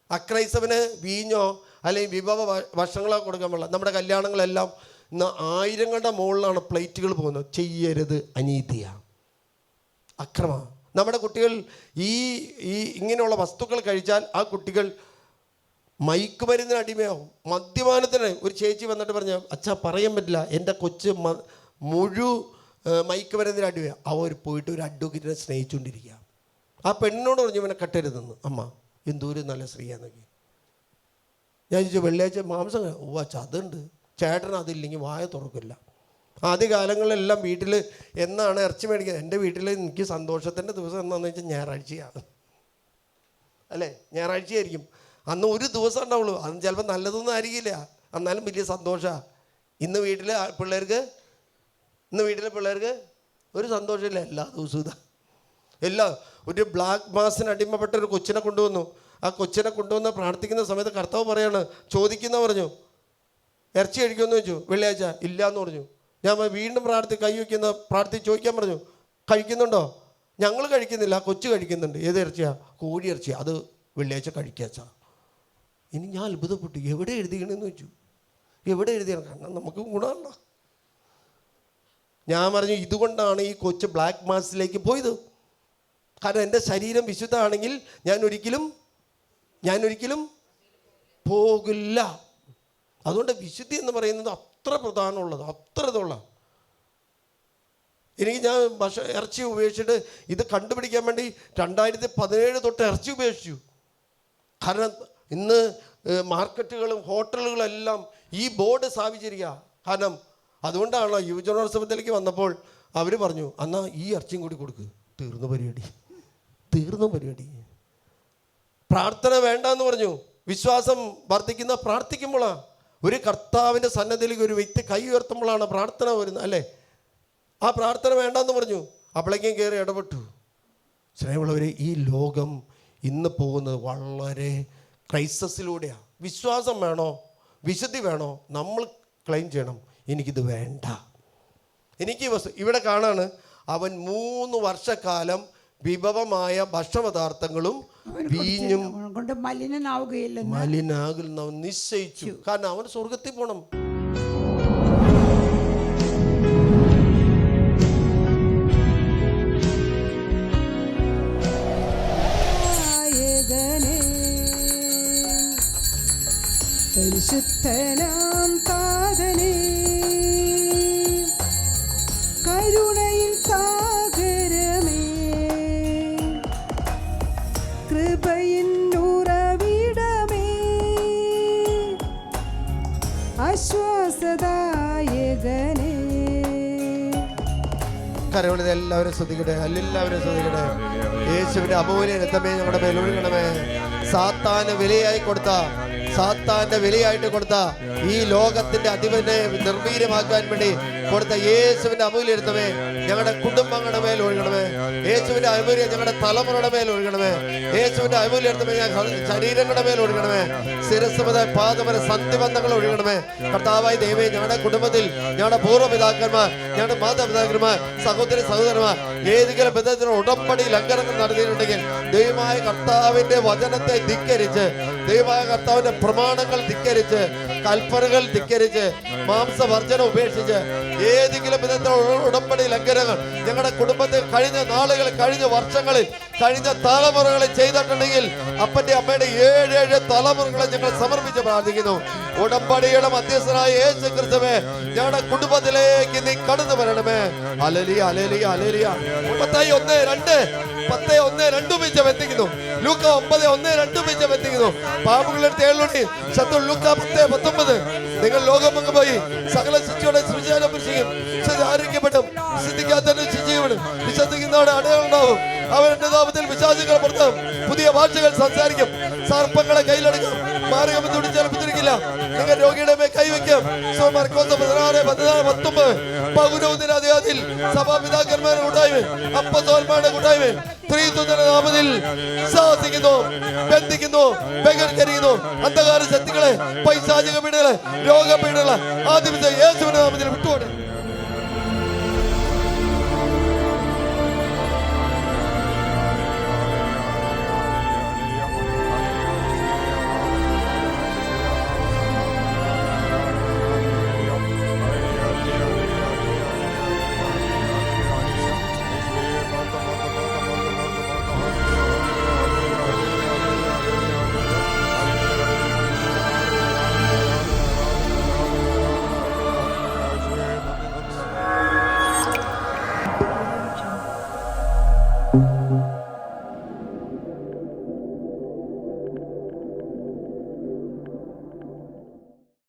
അക്രൈസ്തവന് വീഞ്ഞോ അല്ലെങ്കിൽ വിഭവ ഭക്ഷണങ്ങളോ കൊടുക്കാൻ പാടില്ല. നമ്മുടെ കല്യാണങ്ങളെല്ലാം ഇന്ന് 1000ങ്ങളുടെ മുകളിലാണ് പ്ലേറ്റുകൾ പോകുന്നത്. ചെയ്യരുത്, അനീതിയ, അക്രമ. നമ്മുടെ കുട്ടികൾ ഈ ഇങ്ങനെയുള്ള വസ്തുക്കൾ കഴിച്ചാൽ ആ കുട്ടികൾ മയക്കുമരുന്നിന് അടിമയാവും, മദ്യപാനത്തിന്. ഒരു ചേച്ചി വന്നിട്ട് പറഞ്ഞു, അച്ഛാ പറയാൻ പറ്റില്ല, എൻ്റെ കൊച്ച് മയക്കുമരുന്നിന് അടിമയാണ്. അവർ പോയിട്ട് ഒരു അഡ്വക്കേറ്റിനെ സ്നേഹിച്ചുകൊണ്ടിരിക്കുക. ആ പെണ്ണിനോട് പറഞ്ഞു ഇവനെ കട്ടരുതെന്ന്. അമ്മ എന്തോരം നല്ല സ്ത്രീയാന്നൊക്കെ. ഞാൻ ചോദിച്ചു, വെള്ളിയാഴ്ച മാംസം? ഓ അതുണ്ട്. ചേട്ടൻ അതില്ലെങ്കിൽ വായ തുറക്കില്ല. ആദ്യകാലങ്ങളിലെല്ലാം വീട്ടിൽ എന്നാണ് ഇറച്ചി മേടിക്കുന്നത്. എൻ്റെ വീട്ടിൽ എനിക്ക് സന്തോഷത്തിൻ്റെ ദിവസം എന്താണെന്ന് വെച്ചാൽ ഞായറാഴ്ചയാണ്, അല്ലേ? ഞായറാഴ്ചയായിരിക്കും. അന്ന് ഒരു ദിവസം ഉണ്ടാവുള്ളൂ. അന്ന് ചിലപ്പോൾ നല്ലതൊന്നും ആയിരിക്കില്ല, എന്നാലും വലിയ സന്തോഷമാണ്. ഇന്ന് വീട്ടിലെ പിള്ളേർക്ക് ഒരു സന്തോഷമില്ല. എല്ലാ ദിവസവും ഇതാ. ഒരു ബ്ലാക്ക് മാസിന് അടിമപ്പെട്ട ഒരു കൊച്ചിനെ കൊണ്ടുവന്നു. ആ കൊച്ചിനെ കൊണ്ടുവന്ന് പ്രാർത്ഥിക്കുന്ന സമയത്ത് കർത്താവ് പറയാണ്, പറഞ്ഞു ഇറച്ചി കഴിക്കുമെന്ന് ചോദിച്ചു. വെള്ളിയാഴ്ച ഇല്ല എന്ന് പറഞ്ഞു. ഞാൻ വീണ്ടും പ്രാർത്ഥിച്ച് ചോദിക്കാൻ പറഞ്ഞു, കഴിക്കുന്നുണ്ടോ? ഞങ്ങൾ കഴിക്കുന്നില്ല, കൊച്ചു കഴിക്കുന്നുണ്ട്. ഏത് ഇറച്ചിയാ? കോഴി ഇറച്ചിയാ. അത് വെള്ളിയാഴ്ച കഴിക്കാച്ചാ. ഇനി ഞാൻ അത്ഭുതപ്പെട്ടു. എവിടെ എഴുതിക്കണമെന്ന് ചോദിച്ചു. എവിടെ എഴുതിയാണ്? കാരണം നമുക്ക് ഗുണമല്ല. ഞാൻ പറഞ്ഞു, ഇതുകൊണ്ടാണ് ഈ കൊച്ച് ബ്ലാക്ക് മാസിലേക്ക് പോയത്. കാരണം എൻ്റെ ശരീരം വിശുദ്ധമാണെങ്കിൽ ഞാൻ ഒരിക്കലും പോകില്ല. അതുകൊണ്ട് വിശുദ്ധി എന്ന് പറയുന്നത് അത്ര പ്രധാനമുള്ളത്, അത്ര ഇതുള്ള. എനിക്ക് ഞാൻ ഇറച്ചി ഉപേക്ഷിച്ചിട്ട് ഇത് കണ്ടുപിടിക്കാൻ വേണ്ടി 2017 തൊട്ട് ഇറച്ചി ഉപേക്ഷിച്ചു. കാരണം ഇന്ന് മാർക്കറ്റുകളും ഹോട്ടലുകളും എല്ലാം ഈ ബോർഡ് സ്ഥാപിച്ചിരിക്കുക. കാരണം അതുകൊണ്ടാണല്ലോ യുവജനോത്സവത്തിലേക്ക് വന്നപ്പോൾ അവർ പറഞ്ഞു, എന്നാ ഈ ഇറച്ചിയും കൂടി കൊടുക്ക്. തീർന്നു പരിപാടി. പ്രാർത്ഥന വേണ്ടെന്ന് പറഞ്ഞു. വിശ്വാസം വർദ്ധിക്കുന്ന പ്രാർത്ഥിക്കുമ്പോഴാണ്. ഒരു കർത്താവിൻ്റെ സന്നദ്ധയിലേക്ക് ഒരു വ്യക്തി കൈ ഉയർത്തുമ്പോഴാണ് പ്രാർത്ഥന വരുന്നത്, അല്ലേ? ആ പ്രാർത്ഥന വേണ്ടെന്ന് പറഞ്ഞു. അപ്പോഴേക്കും കയറി ഇടപെട്ടു. സ്നേഹമുള്ളവരെ, ഈ ലോകം ഇന്ന് പോകുന്നത് വളരെ ക്രൈസിസിലൂടെയാണ്. വിശ്വാസം വേണോ, വിശുദ്ധി വേണോ, നമ്മൾ ക്ലെയിം ചെയ്യണം. എനിക്കിത് വേണ്ട. എനിക്ക് ഇവിടെ കാണാണ്, അവൻ 3 വർഷക്കാലം വിഭവമായ ഭക്ഷണപദാർത്ഥങ്ങളും വീഞ്ഞും കൊണ്ട് മലിനാകില്ലെന്ന് നിശ്ചയിച്ചു. കാരണം അവൻ സ്വർഗത്തിൽ പോകണം. പരിശുദ്ധനാം താതനേ, കരുണയിൽ സാഗരമേ, കൃപയിൻ ഉറവിടമേ, ആശ്വാസദായകനേ. കരവുള്ളത് എല്ലാവരും ശ്രദ്ധിക്കട്ടെ, എല്ലാവരും ശ്രദ്ധിക്കട്ടെ. യേശുവിന്റെ അമൂല്യ രക്തമേ നമ്മുടെ മേൽ ഒഴുകണമേ. സാത്താന് സാത്താന്റെ വിലയായിട്ട് കൊടുത്ത ഈ ലോകത്തിന്റെ അധിപനെ നിർവീര്യമാക്കാൻ വേണ്ടി കൊടുത്ത യേശുവിന്റെ അമൂല്യ രക്തമേ ഞങ്ങളുടെ കുടുംബങ്ങളുടെ മേൽ ഒഴുകണമേ. യേശുവിന്റെ അമൂല്യം ഞങ്ങളുടെ തലമുറയുടെ മേൽ ഒഴുകണമേ. യേശുവിന്റെ അമൂല്യ രക്തമേ ശരീരങ്ങളുടെ മേൽ ഒഴുകണമേ. ശിരസ് മുതൽ പാദം വരെ സന്ധിബന്ധങ്ങൾ ഒഴുകണമേ. കർത്താവായ ദൈവമേ, ഞങ്ങളുടെ കുടുംബത്തിൽ ഞങ്ങളുടെ പൂർവ്വപിതാക്കന്മാർ, ഞങ്ങളുടെ മാതാപിതാക്കന്മാർ, സഹോദരന്മാർ ഏതെങ്കിലും വിധത്തിൽ ഉടമ്പടി ലംഘനങ്ങൾ നടത്തിയിട്ടുണ്ടെങ്കിൽ ദൈവമായ കർത്താവിന്റെ വചനത്തെ ധിക്കരിച്ച്, ദൈവമായ കർത്താവിന്റെ പ്രമാണങ്ങൾ ധിക്കരിച്ച്, കൽപ്പനകൾ ധിക്കരിച്ച്, മാംസവർജനം ഉപേക്ഷിച്ച് ഏതെങ്കിലും വിധത്തിലുള്ള ഉടമ്പടി ലംഘനങ്ങൾ ഞങ്ങളുടെ കുടുംബത്തിൽ കഴിഞ്ഞ നാളുകളിൽ, കഴിഞ്ഞ വർഷങ്ങളിൽ കഴിഞ്ഞ തലമുറകളെ ചെയ്തിട്ടുണ്ടെങ്കിൽ അപ്പന്റെ അമ്മയുടെ 7 തലമുറകളെ ഞങ്ങൾ സമർപ്പിച്ച് പ്രാർത്ഥിക്കുന്നു. ഉടമ്പടിയുടെ മധ്യസ്ഥനായ യേശു ക്രിസ്തുവേ, ഞങ്ങളുടെ കുടുംബത്തിലേക്ക് നീ കടന്നു വരണമേ. Hallelujah, hallelujah, hallelujah. മത്തായി 10:1-2 വെച്ച് ബന്ധിക്കുന്നു. ലൂക്ക 9:1-2 വെച്ച് ബന്ധിക്കുന്നു. പാപങ്ങളുടെ തേളുടി ശത്രു. ലൂക്ക 10:19 നിങ്ങൾ ലോകമെങ്ങും പോയി സകല ശിക്ഷയോടെ സുവിശേഷം പ്രസംഗിക്കും. ആരോഗ്യപ്പെടും, വിശ്വസിക്കാത്തവന് ശിക്ഷയും വിശ്വസിക്കുന്നവരുടെ അടയാളം ഉണ്ടാവും. അവരുടെ നാമത്തിൽ വിശ്വാസികളെ പുറത്താവും. പുതിയ ഭാഷകൾ സംസാരിക്കും. സർപ്പങ്ങളെ കയ്യിലെടുക്കും. മാർഗം തുടിച്ചാൽ പിടിച്ചിരിക്കില്ല. നിങ്ങൾ രോഗിയുടെ മേൽ കൈവയ്ക്കും. പൗരോഹിത്യത്തിൽ സഭാപിതാക്കന്മാരുടെ കൂട്ടായ്മ, അപ്പസ്തോലന്മാരുടെ കൂട്ടായ്മ ത്രിത്വത്തിന്റെ നാമത്തിൽ ശാസിക്കുന്നു, ബന്ധിക്കുന്നു, ബഹിഷ്കരിക്കുന്നു. അന്ധകാര ശക്തികളെ, പൈശാചിക പീഡകളെ, രോഗപീഡകളെ ആദ്യം യേശുവിന്റെ നാമത്തിൽ വിട്ടുകൊടുക്കും. Thank you.